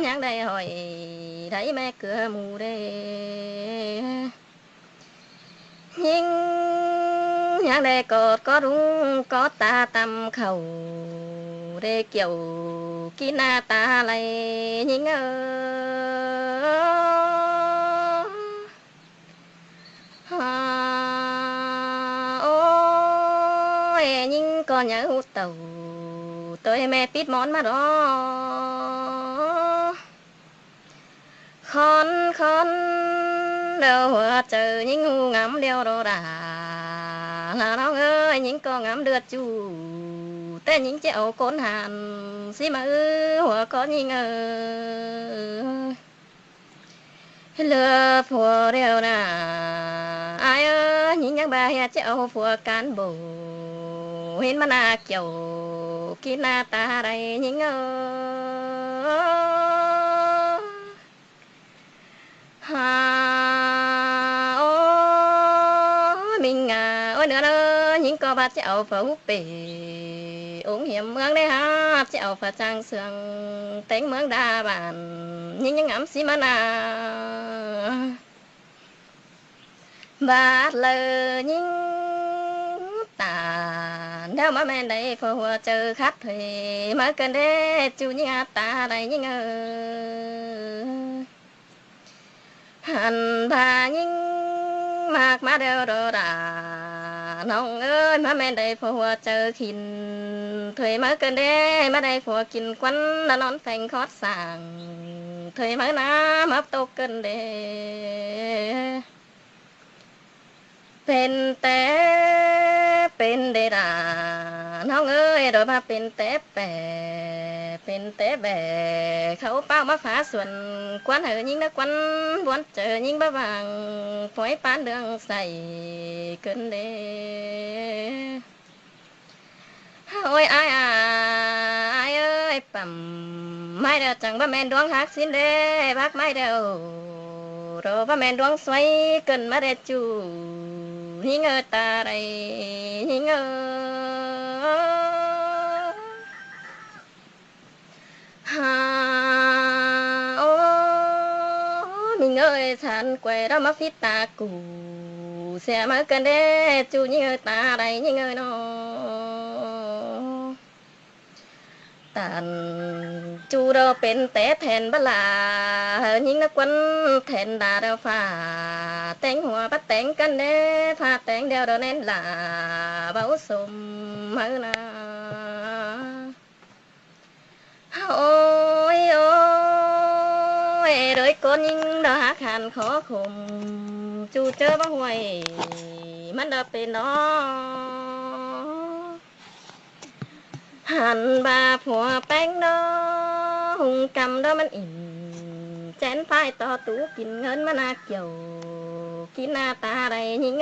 ยังได้หอย ได้แม่เกลือหมูเด้ยิงอยากได้กอดก็รุงกอดตาตำเข่าเด้เกี่ยวกินหน้าตาไหลยิงโอ้ยยิงก็เหงาเต่าตัวแม่ปิดหมอนมาดอคอนเดี๋ยวหัวเจอยิงหูงำเดียวโดดาแล้วน้องเอ้ยยิงก็งำเดือดจูแต่ยิงจะเอาก้นหันสิมาหัวก็ยิงเหลือผัวเดียวนะอายยิงยังบ่าจะเอาผัวกันโบเห็นมันน่าเกี่ยวกินหน้าตาอะไรยิงโอ้มิงโอ้ยเนื้อยิงก็บาดจะเอาผัวเป๋องเหี่ยมเมืองได้ฮะจะเอาผัวจางเสืองเต็งเมืองดาบานยิงยังงำสิมานาบาดเลยยิงตาเดี๋ยวมาแม่ได้พอหัวเจอคัดเพมาเกินได้จูยิงตาได้ยิงหันพายิงมากมาเดียวโดดาน้องเอ้ยมาแม่ได้พอหัวเจอขินถอยมาเกินได้มาได้ผัวกินควันแล้วนอนแฝงคอดสั่งถอยมาน้ำอับตกเกินเด้เป็นแต่เป็นเดดาน้องเอ้ยโดยมาเป็นแต่แปเป็นแต่แบเขาเป้ามาฝาส่วนควันเหยิงนะควันบวนเจอยิงบ้าบางฝอยปานเดืองใส่เกินเดโอ้ยอายเอ้ยปั่มไม่เดียวจังบ้าแม่นดวงหักสิ้นเด้พักไม่เดียวโดบ้าแม่นดวงสวยเกินมาเดจูหิงตาไรหิงโอ้มิงฉันแกวเรามาฟิตตากูเสียมาเกินเด้จูหิงตาไรหิงน้อตันจูเราเป็นแต่แทนบลายิงนักวันแทนดาเราฟ้าแต่งหัวปัดแต่งกันเด้ผ้าแต่งเดียวเราเน้นลาเบาสมมือนาโอ้ยโดยคนยิงเราหาขันขอคมจูเจอบ้างหวยมันเราเป็นน้อหันบาผัวแป้งน้อหุงกำแล้วมันอิ่มแจนพายต่อตู้กินเงินมานาเกี่ยวกินหน้าตาไรยิง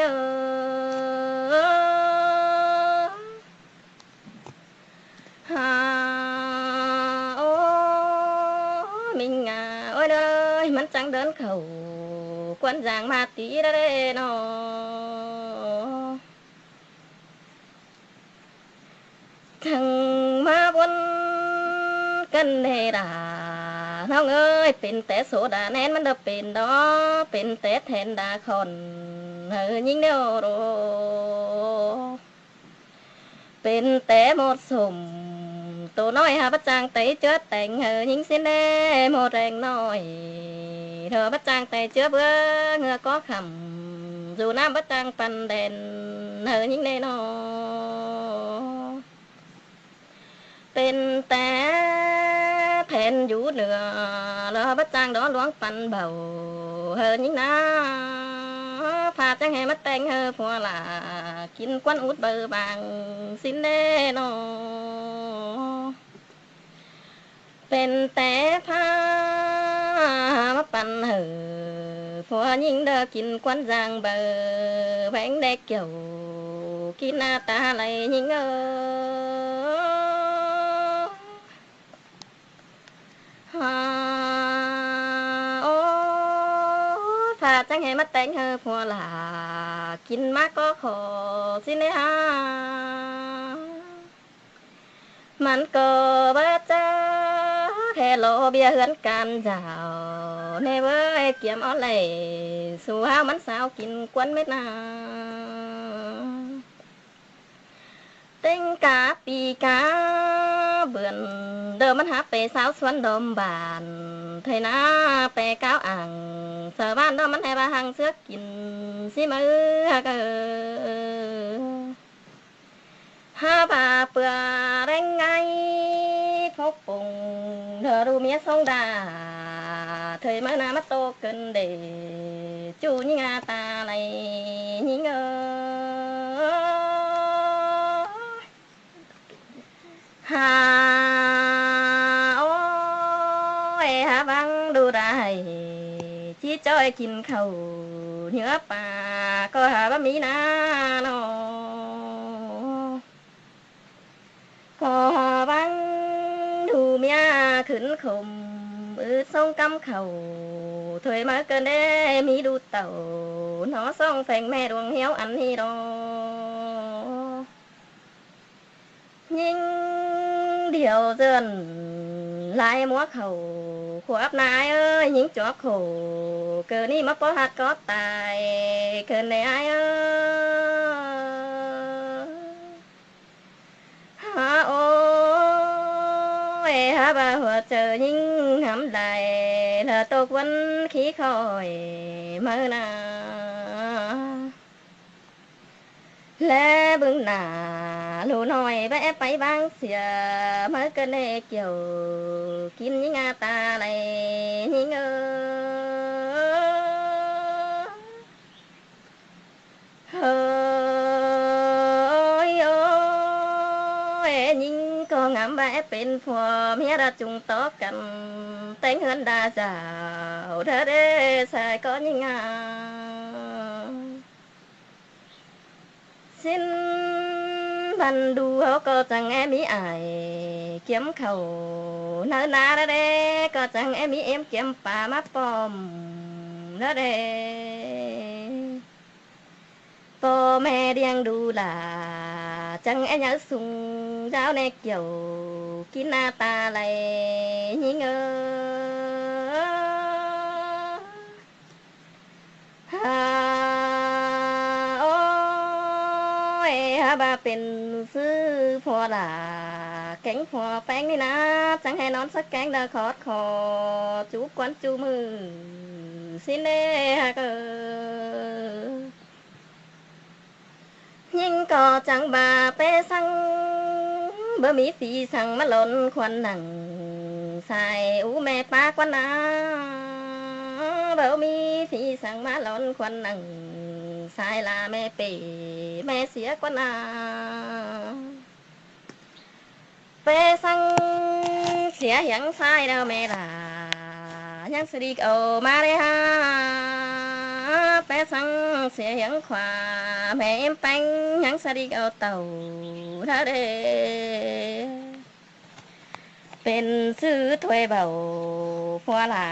โอ้มิงโอ้ยเลยมันจังเดินเข่าควนจางมาตีได้นอขังมาบนกันเดดาน้องเอ้ยเป็นแต่โสดาแน่นมันเดเป็นดอเป็นแต่แทนดาคอนยิงเดียวโรเป็นแต่หมดสมตัวน้อยหาบัจจางไตเจือแต่งยิงเส้นแด่หมดแรงน้อยเธอบัจจางไตเจือเบื่อเงือก็ขำdùน้ำบัจจางปันแดนยิงแน่นอเป็นแต่แผ่นอยู่เหนือแล้วบัดจางđóล้วงปันเบายิงนะพาจังให้มาแต่งผัวล่ะกินควันอุดเบอร์บางสิ้นแน่นอเป็นแต่พามาปันผัวยิงเด้อกินควันจางเบอร์แบงได้เกี่ยวกินหน้าตาไหลยิงโอ้พาจังให้มาแต่งผัวล่ะกินมากก็ขอสิเนฮะมันก็บ่จ้าแค่ โลเบียเฮือนกันเจ้าแน่เว้ยเกี่ยมเอาเลยสู่หามันสาวกินกวนเม็ดนาเต็งกาปีกาเบื่อนเดิมมันหาไปสาวสวนดมบานไทยนาไปก้าวอ่างสาวบ้านเดิมมันให้บาหังเสือกินสิมือเกอหาบาเปื่อแรงไงพกปุ่งเธอรู้เมียทรงดาเธอมานามาโตเกินเดจูนี่งาตาไหลนี่เงอหาโอ้ยหาบังดูได้ชี้จ้อยกินข้าวเนื้อปลาก็หาบะมีนาโนก็บังดูเมียขึ้นขมส่งกำเข่าถอยมาเกินได้มีดูเต่าหนอส่องแฝงแม่ดวงเหี้ยวอันนี้ดอยิงเดี่ยวเดินลายมัวเข่าขวบนายเอ้ยยิงจอกโขเกินนี่มาปอหัดก็ตายเกินในไอ้เอ้ยหาโอ้ยหาบาหัวเจอยิงหำได้ละตกวันขี้คอยมือนาและบึงหน้าลูน้อยแวะไปบางเสียเมื่อกันได้เกี่ยวกินยิงาตาไหลยิงเฮ้ยโอ้ยยิงก็งามแวะเป็นผัวเมียระจุงต่อกันแต่งเฮือนดาเจ้าเธอได้ใส่ก็ยิงาสิ้นบันดูเขาก็จังแอมีอายเกี่ยมเขาเนื้อนาเด้ก็จังแอมีเอ็มเกี่ยมป่ามาปอมเด้พ่อแม่เลี้ยงดูหลาจังแอหยาสุงเจ้าในเกี่ยวกินหน้าตาไหลยิงบาเป็นซื้อพอล่ะแกงพอแป้งนี่นะจังให้นอนสักแกงดาคอดคอจูบกวนจูมือสิเน่ฮะเกอยิ่งก็จังบาเปสังบ่มีสีสั่งมาหล่นควันหนังใส่อูแม่ปากวันนาบ่มีสีสั่งมาหล่นควันหนังสายลาแม่เป๋แม่เสียกว่านาเปสังเสียยังสายแล้วแม่ล่ะยังสดีเอามาเลยฮะเปสังเสียยังขวาแม่เอ็มแป้งยังสดีเอาเต่าเธอเด้เป็นซื้อถ้วยเบาพัวหลา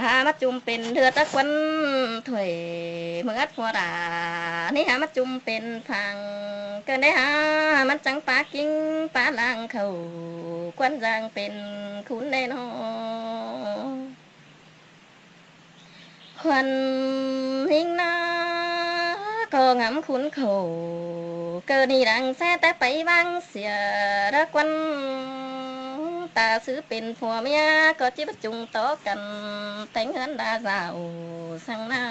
หามาจุ่มเป็นเถือตะควันถ้วยเมื่อพัวหลานี่หามาจุ่มเป็นพังเกินได้หามันจังปากิ้งปลาล่างเขาควันจางเป็นคุณแน่นอนควันหิงนาก็งำคุณเขาเกินนี่ดังแซ่แต่ไปบางเสียรักวันตาซื้อเป็นผัวเมียก็จิบจุงต่อกันแต่งเฮือนดาสาวสังนา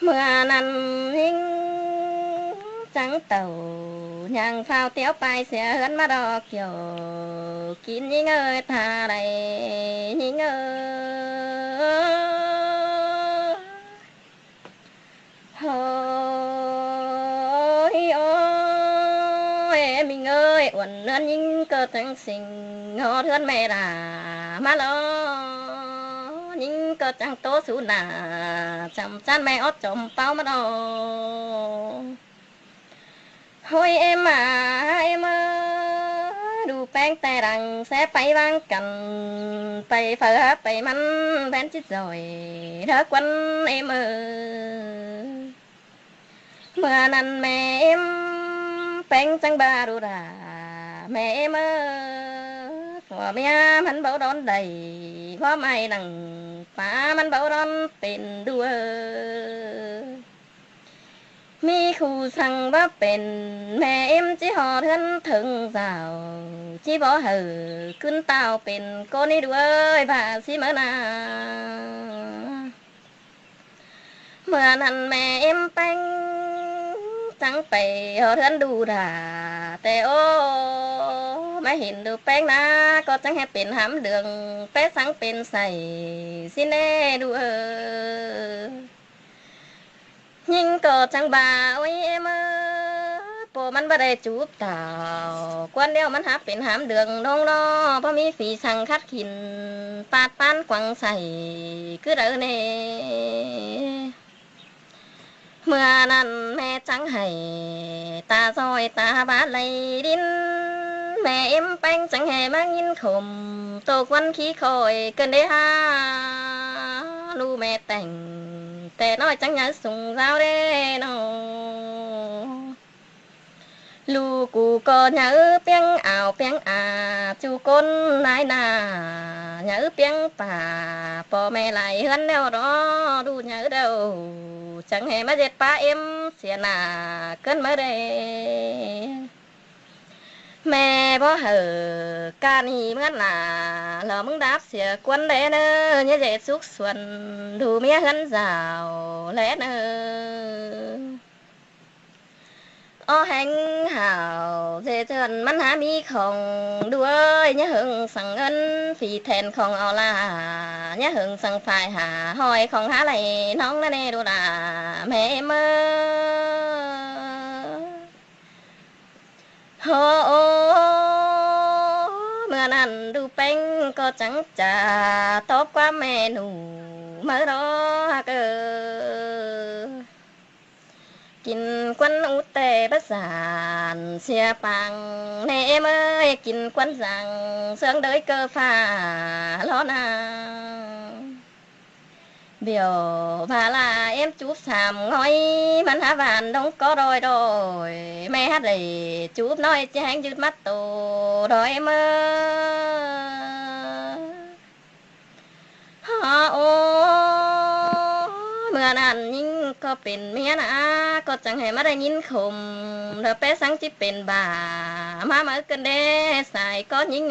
เมื่อนั้นหิงจังเต่ายังเฝ้าเตี้ยวไปเสียเฮือนมาดอกเกี่ยวกินยิ่งเอ้ยทาไรยิ่งเอ้ยโอ้ยมิงเอ้ยวันนั้นยิ่งก็ทั้งสิ่งงอเทือนแม่ด่ามาล้อยิ่งก็จังโตสูนาจำจันแม่อดจมเป้ามาดอโอ้ยเอ็มมาเอ็มดูแป้งแต่ดังแซ่ไปวางกันไปเฟือไปมันแผ่นจิตจ่อยเธอกวันเอ็มเมื่อนั้นแม่เอ็มแป้งจังบาดูราแม่เอ็ม หัวเมียมันเบาร้อนใดเพราะไม่นั่งป่ามันเบาร้อนเป็นด้วยมีครูสั่งว่าเป็นแม่เอ็มจิหอเทือนถึงสาวจิบ่เหือขึ้นเต้าเป็นก้นนี่ด้วยบาสิเมื่อนาเมื่อนั้นแม่เอ็มแป้งจังไปหอเทือนดูด่าแต่โอ้ไม่เห็นดูแป้งนะก็จังให้เป็นหำเดืองแป้สังเป็นใส่สิแน่ดูยิ่งก็จังบ่าโอ้ยเอ็มโปมันบ่ได้จูบเต่ากวนเดียวมันหาเป็นหามเดืองน้องน้อเพราะมีฝีสั่งคัดขินปาดปานกวังใส่คือเด้อเน่เมื่อนั้นแม่จังให้ตาซอยตาบาดไหลดินแม่เอ็มแป้งจังให้มายินขมตกวันขี้คอยเกินได้หาลูแม่แต่งแต่น้อยจังอย่าส่งราวเด้น้อลูกกูก็nhớ pieng ảo pieng à chu côn nái nà nhớ piengป่าพ่อแม่ไหลเฮือนแล้วรอดูnhớ đâu chẳng hề mà dệt pa emเสียหน้าเกินมาได้แม่บ่เหอกานี่เหมือนล่ะแล้วมึงดับเสียกวนได้เด้ออย่าเจ็ดสุกส่วนดูเมียเฮือนสาวแลเด้อแห่งหาวเจเจินมันหามีของด้วยnhớ hừngสั่งเงินฝีแทนของเอาล่ะnhớ hừngสั่งฝ่ายหาหอยของหาไหลน้องนั่นเองดูล่ะแม่เมื่อโอ้เมื่อนั้นดูเป็งก็จังจะตบความแม่หนูเมื่อรอเกิดกินควันอุเตประสานเสียปังแน่เมื่อกินควันสั่งเสื่องเดยเกอฟ้าล้อนาเบียวพาลาเอ็มจูบสามง่อยมันหาหวานดงก็โดยแม่ฮัดเลยจูบน้อยแจ้งยืดมัดโตโดยเมื่อโอ้เมื่อนั้นยิ่งก็เป็นเมียนะก็จังให้มาได้ยินคมแล้วแป้สังจิเป็นบ่ามาเมื่อกันเด้สายก็ยิ่ง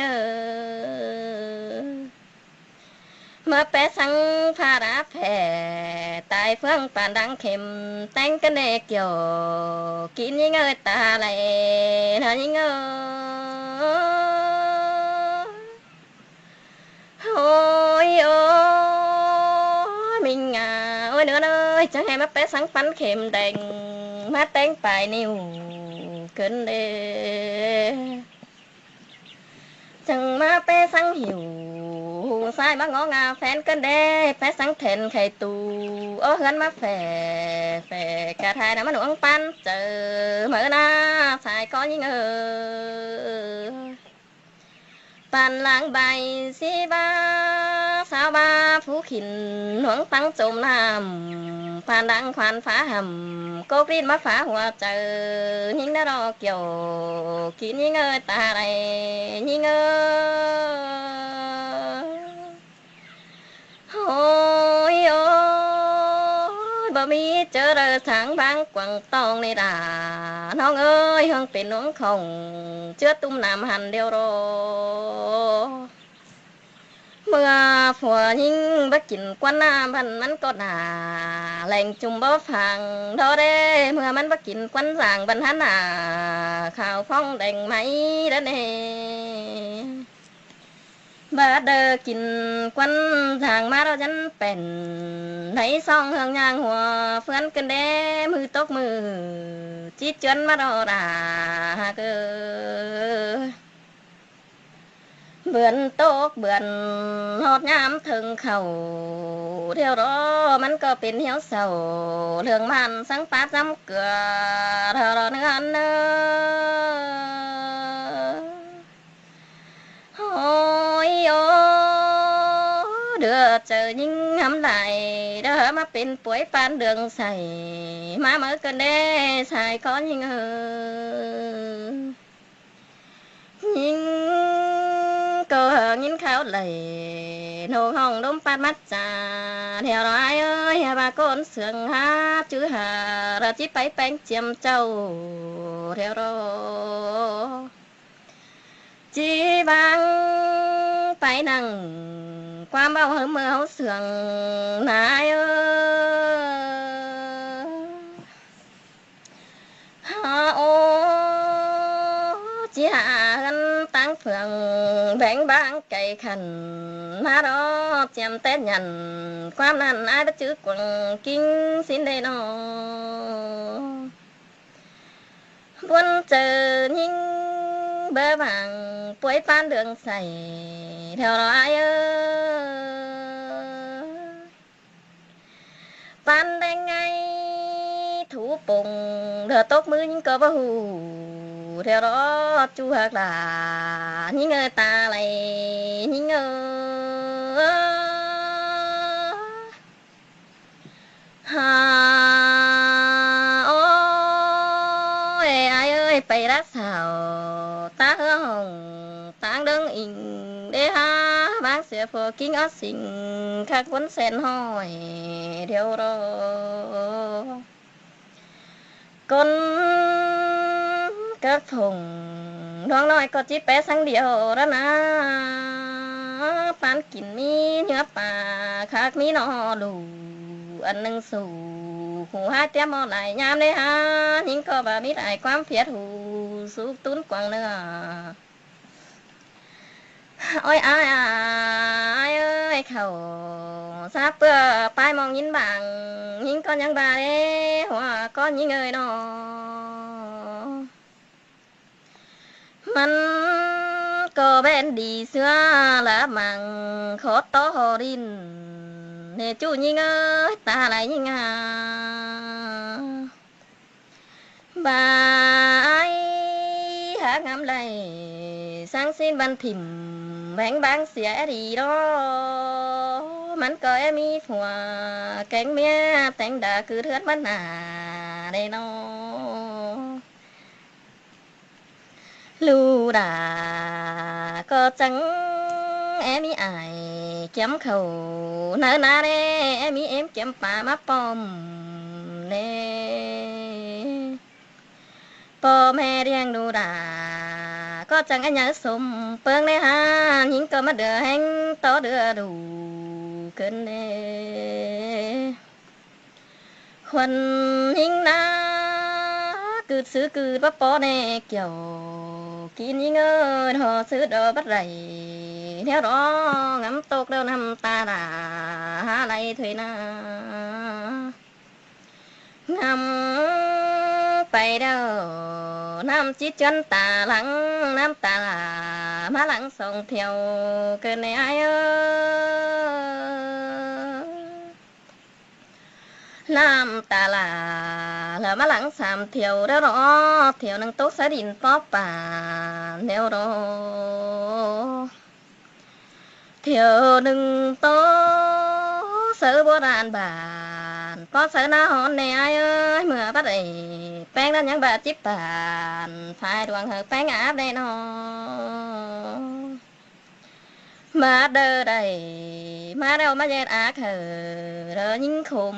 เมื่อแป้สังพาราแผ่ตายเฟื่องปานดังเข็มแต่งกันเด้เกี่ยวกินยิ่งตาไหลเธอยิ่งโอ้ยโอ้มิงอ่ะโอ้ยเนื้อเลยจังให้มาแปะสังฟันเข็มแดงมาแต่งปลายนิ้วเกินเดจังมาแปะสังหิวซ้ายมางองาแฟนกันเด้แปะสังแทนไข่ตูโอ้เฮือนมาแฝกระทายน้ำมันหวงปันเจอเมื่อหน้าสายก็ยิ่งปันล้างใบสีบ้าสาวบ้าผู้ขินหวงตั้งจมน้ำปานดังควันฟ้าห่ำก็กรีดมาฟ้าหัวเจอยิ่งน่ารอเกี่ยวกินยิ่งตาไหลยิ่งโอ้ยโอ้ยบ่มีเจอเรือทางบางกวางตองในด่าน้องเอ้ยเฮงเป็นน้องของเชื้อตุ้มน้ำหันเดียวรอเมื่อผัวยิ่งบ่กินกวนน้ำมันก็หนาแหล่งจุ่มบ่ฟังดอเด้เมื่อมันบ่กินกวนสางบรรทันหนาข่าวฟ้องแดงไหมเด้อเน่บาเดอกินควันทางมาเราจันเป็นไหนซองเฮืองยางหัวเฟื่อนกันเด้มือตกมือจีจวนมาเราด่าเกอเบือนตกเบือนหอดยามถึงเข่าเที่ยวรอมันก็เป็นเหี้ยวเศร้าเรื่องมันสังปาซ้ำเกลือเธอรอเนื้อเนื้อโอ้ยโอ้เดือเจอยิ่งหำไหลเด้อมาเป็นป่วยปานเดืองใส่มาเมื่อกันเด้ใส่ก้อนยิ่ง ยิ่ง ก็ยินข่าวไหลโนห้องดมปาดมัดจาแถวร้ายเอ้ยบาก้นเสืองหาจื้อหาราจิไปแป้งเจียมเจ้าแถวรอจีบางไปนั่งความเบาเมื่อเฮาเสืองนายเอ้ยฮาโอจีหากันตั้งเฟืองแบ่งบางไก่ขันมารอเจียมเต้นยันความนั้นอายบ่จื้อกวงกิ้งสินได้นอบนเจอยิ่งเบอร์บางป่วยปานเดืองใส่แถวร้ายปานได้ไงถูปงเดือตกมือยิ่งก็บ่ฮู้แถวรอจูหักหลายิ่งตาไหลยิ่งฮาโอ้ยอายเอ้ยไปรักสาวตาห้องตางเดิงอิงเด้ฮาบางเสียพอกิ้งอสิงคักวนแสนห้อยเดี๋ยวรอกนกระทงน้องน้อยก็จิแปสังเดียวแล้วนะปานกินมีเนื้อปลาคักมีนอดูอันหนึ่งสู่หูหาเตรียมเอาหลายยามได้ฮะยิ่งก็บ่มีหลายความเพียรหูสุกตุ้นกวางเนื้อโอ้ยอายเอ้ยเขาซาเปื้อปลายมองยินบางยิ่งก็ยังบาเด้หัวก็ยิ่งเอ้ยนอมันก็เป็นดีเสื้อละมังขอต่อรินเนจูยิ่งเอ้ยตาไหลยิ่งบายหางามไหลสร้างสิ้นบันถิ่มแบ่งบางเสียดีดอมันก็มีผัวแกงเมียแต่งด่าคือเทือนมันหนาได้นอลูดาก็จังมีอายเก็มเขาเนื้อนาเด้มีเก็มป่ามาปอมเน่พ่อแม่เลี้ยงดูดาก็จังอันยาสมเปิงเลยฮะยิ่งก็มาเดือแห้งต่อเดือดูเกินเน่คนยิ่งนากืดซื้อกืดว่าปอแน่เกี่ยวกินยิ่งเอ้ยหอซื้อดอกบัดไหลเดี๋ยวรองำตกแล้วน้ำตาหลาหาไหลถวยนางำไปเด้อน้ำจิตจนตาหลังน้ำตาหลามาหลังส่งเที่ยวเกินในอายน้ำตาลาแล้วมาหลัง3เที่ยวแล้วรอเที่ยวนึงตกสะดินป๊อป่าแนวรอเที่ยวนึงโตเสือโบราณบานป้อเสือหน้าหอนในอายเอ้ยเมื่อบัดไอแป้งนั้นยังบาดจิบบานพายดวงเหอแป้งอาบได้นอมาเด้อได้มาเด้อมาเย็ดอาเขอเด้อยิ่งคม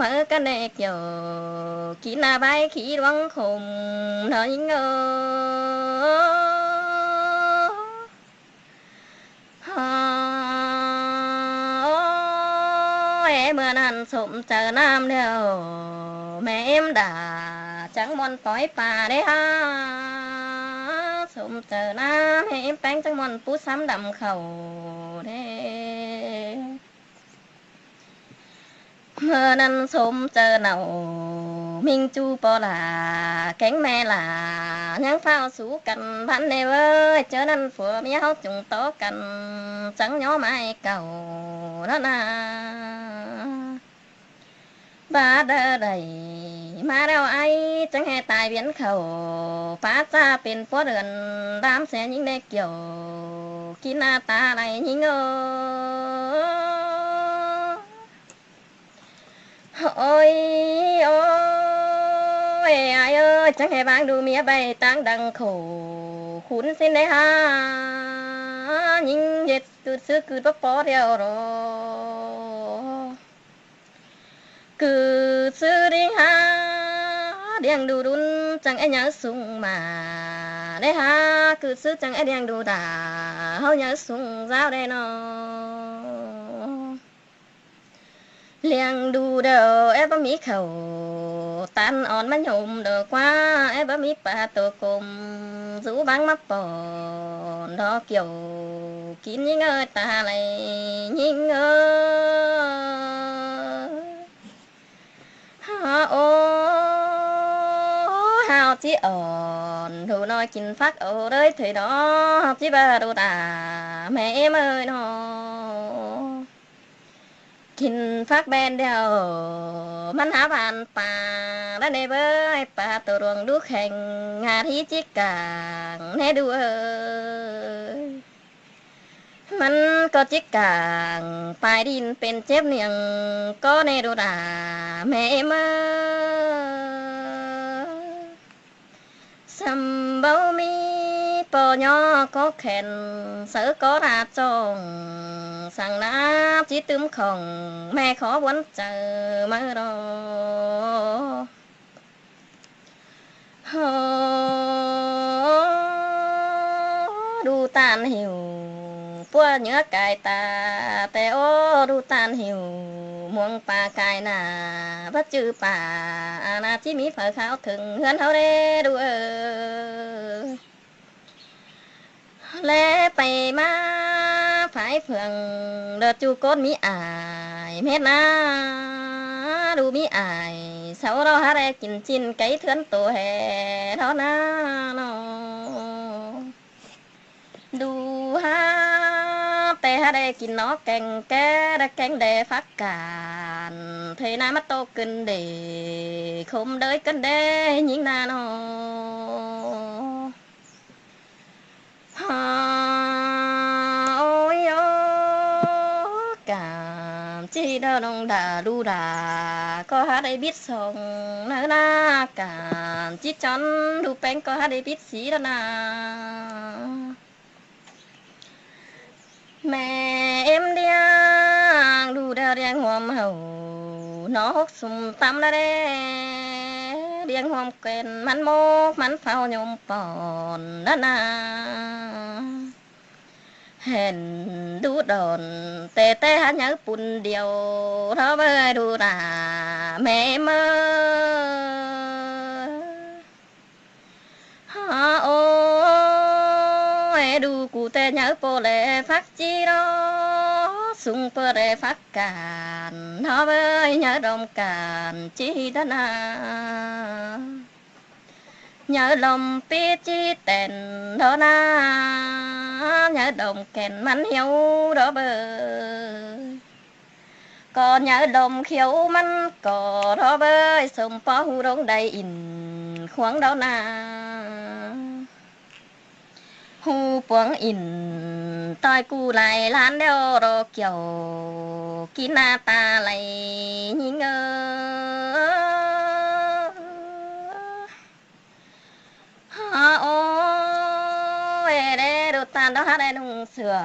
มือกันเด็กอยู่กินหน้าใบขี้ดวงคมเด้อยิ่งเมื่อนั้นสมเจอน้ำเดียวแม่เอ็มด่าจังมอนปล่อยป่าได้ฮะสมเจอน้ำให้เอ็มแป้งจังมอนปูซ้ำดำเข่าเด้เมื่อนั้นสมเจอเนามิงจูปอลาแก๊งแม่ลายังเฝ้าสู้กันพันเนเว้ยเจอนั้นผัวเมียเขาจุงโตกันจังย้อไม้เก่าแล้วนะบาเดอใดมาแล้วไอ้จังให้ตายเวียนเขาป้าจ้าเป็นผัวเดือนดามแสนยิ่งได้เกี่ยวกินหน้าตาไหลยิ่งโอ้ยโอ้ยไอ้เอ้ยจังให้บางดูเมียใบตั้งดังโขขุนสิ้นได้ฮะ ยิงเย็ดคือซื้อคือบ่ปอเดียวรอคือซื้อดิหาเดียงดูรุนจังไอ้หยังสูงมาได้หาคือซื้อจังไอ้เดียงดูดาเฮาหยังสูงซาวได้นอเลี้ยงดูเด้อไอ้บ่มีเขาตันอ่อนมันยุ่มเด้อกว่าไอ้บ่มีปลาตัวกลมสูบังมาปอนดอกเกี่ยวกินยิงเอ้ยตาไหลยิงเอ้ยฮาโอฮาวที่อ่อนดูน้อยกินฟักโอเลยเถิดดอกที่บ่ดูตาแม่เอ้ยน้อกินฟักแบนเดียวมันหาบานป่าและในเบ้ยป่าตัวรวงดูแข่งงาที่จิกกางแน่ดูมันก็จิกกางปลายดินเป็นเจ็บเนียงก็ในดูดาแม่มาสัมเบามีปอยอก็แข่นเสือก็ราจงสั่งน้ำจิตึมของแม่ขอวันเจอมารอดูตานหิวปัวเนื้อกายตาแต่โอ้ดูตานหิวมวงป่ากายหน้าพระจือป่าอาณาที่มีเผือขาวถึงเฮือนเฮาเด้ดูและไปมาภายเฟืองเดอจูก้นมีอายเม็ดนาดูมีอายเสาเราหาได้กินจินไก่เทือนตัวแห่เท่านั้นดูหาแต่หาได้กินนอกแกงแก่ได้แกงแดฟักการเทน้ำมาโตขึ้นเดคมเดยกันเดยิงนานโอ้ยโอ้กามจีดาดงดาดูดาก็หาได้บิดส่งนานากามจีจอนดูแป้งก็หาได้บิดสีแล้วนาแม่เอ็มเดียงดูดาเรียงหอมเฮานอกสุ่มตำละเด้เรียงหอมเกนมันโมกมันเฝ้ายมปอนนาเห็นดูดอนแต่หาหยังปุ่นเดียวเท่าเบยดูดาแม่เมื่อโอ้ดูกูแต่หยังโปเลฟักจีโรสุงเปรฟักการเท่าเบยหยังดมการจีดนาnhớ lòng biết chi tên đó na nhớ đồng kèn mắn hiếu đó bờ còn nhớ đồng khiếu mắn cỏ đó bơi sông phó hù đông đầy in khoáng đó na hù quảng in tôi cu lại lán đeo đồ kiểu kín na ta lại nhìn ôi để đồ tàn đó hát đây nung sửa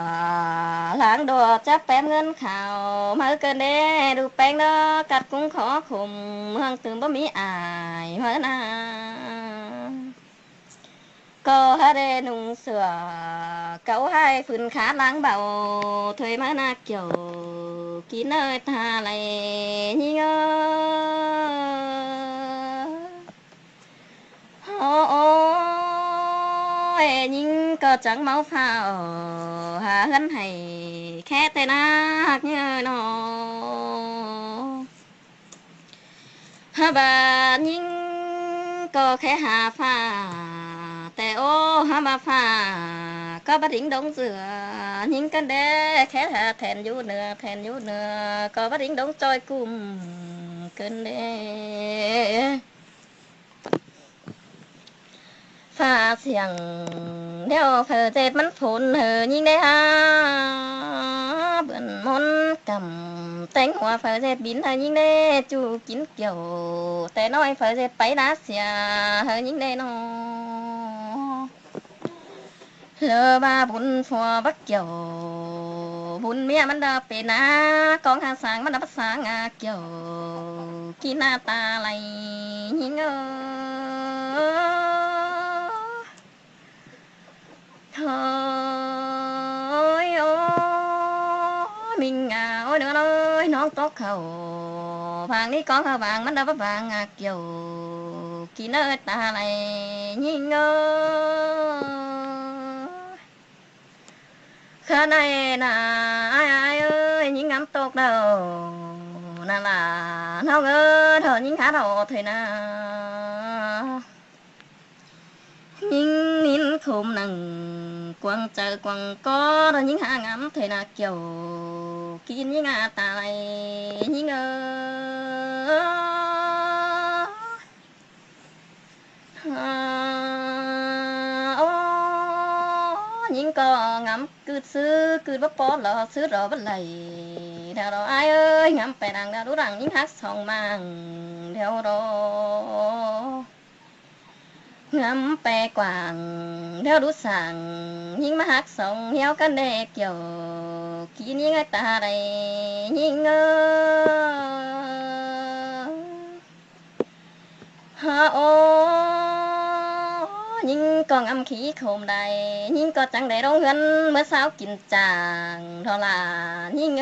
láng đồ chắc bém ngân khảo mới cơn đê đồ bánh đó cắt cũng khó khủng hương từng bó mỹ ải mới na cô hát đây nung sửa cậu hai phun khá láng bảo thuê mới na kiểu kín nơi ta lại nhìn nhưng có chẳng máu phao hà hân hay khẽ tên ác như nó hà bà nhưng có khẽ hà phaแต่โอ้หามาฟ้าก็บ่ถิงดงเสือยิงกันแดแค่แทนอยู่เหนือก็บ่ถิงดงจอยกุมเกินเดฟ้าเสียงเดี๋ยวเผอเจ็บมันฝนยิงได้ฮะเบิ่นมนกำแต่งหัวเผอเจ็บบินยิงได้จูกินเกี่ยวแต่น้อยเผอเจ็บไปดาเสียยิงได้นอ เลอบาบุญฟัวบักเกี่ยวบุญเมียมันดาเป็นนากองหาสางมันดาภาษางาเกี่ยวกินหน้าตาไหลยิงโอ้ยโอ้มิงโอ้ยเด้อเอ้ยน้องตกเขาพางนี้กองหาบางมันดาบางาเกี่ยวกินหน้าตาไหลยิงข้าในน่ะอ้ายเอ้ยยิงงำตกเด้อนั่นล่ะน้องเอ้ยเธอยิงหาเราเถอะนะยิงนินคมนังกวางเจอกวางก็เธอยิงหางำเถอะนะเกี่ยวกินยิงอาตายยิงยิงก็งำcứซื้อcứ bắp bó lòซื้อรอบันไหลเดี๋ยวรออ้ายเอ้ยงำไปดังดาวรู้ดังยิงฮักสองมังเดี๋ยวรองำไปกว่างเดี๋ยวรู้สั่งยิงมาฮักสองเหี่ยวกันเด็กเกี่ยวกินยิงไอ้ตาใดยิงฮะโอยิงก็งำขี้โคมใดยิงก็จังได้ร้องเงินเมื่อเช้ากินจางเท่าล่ะยิง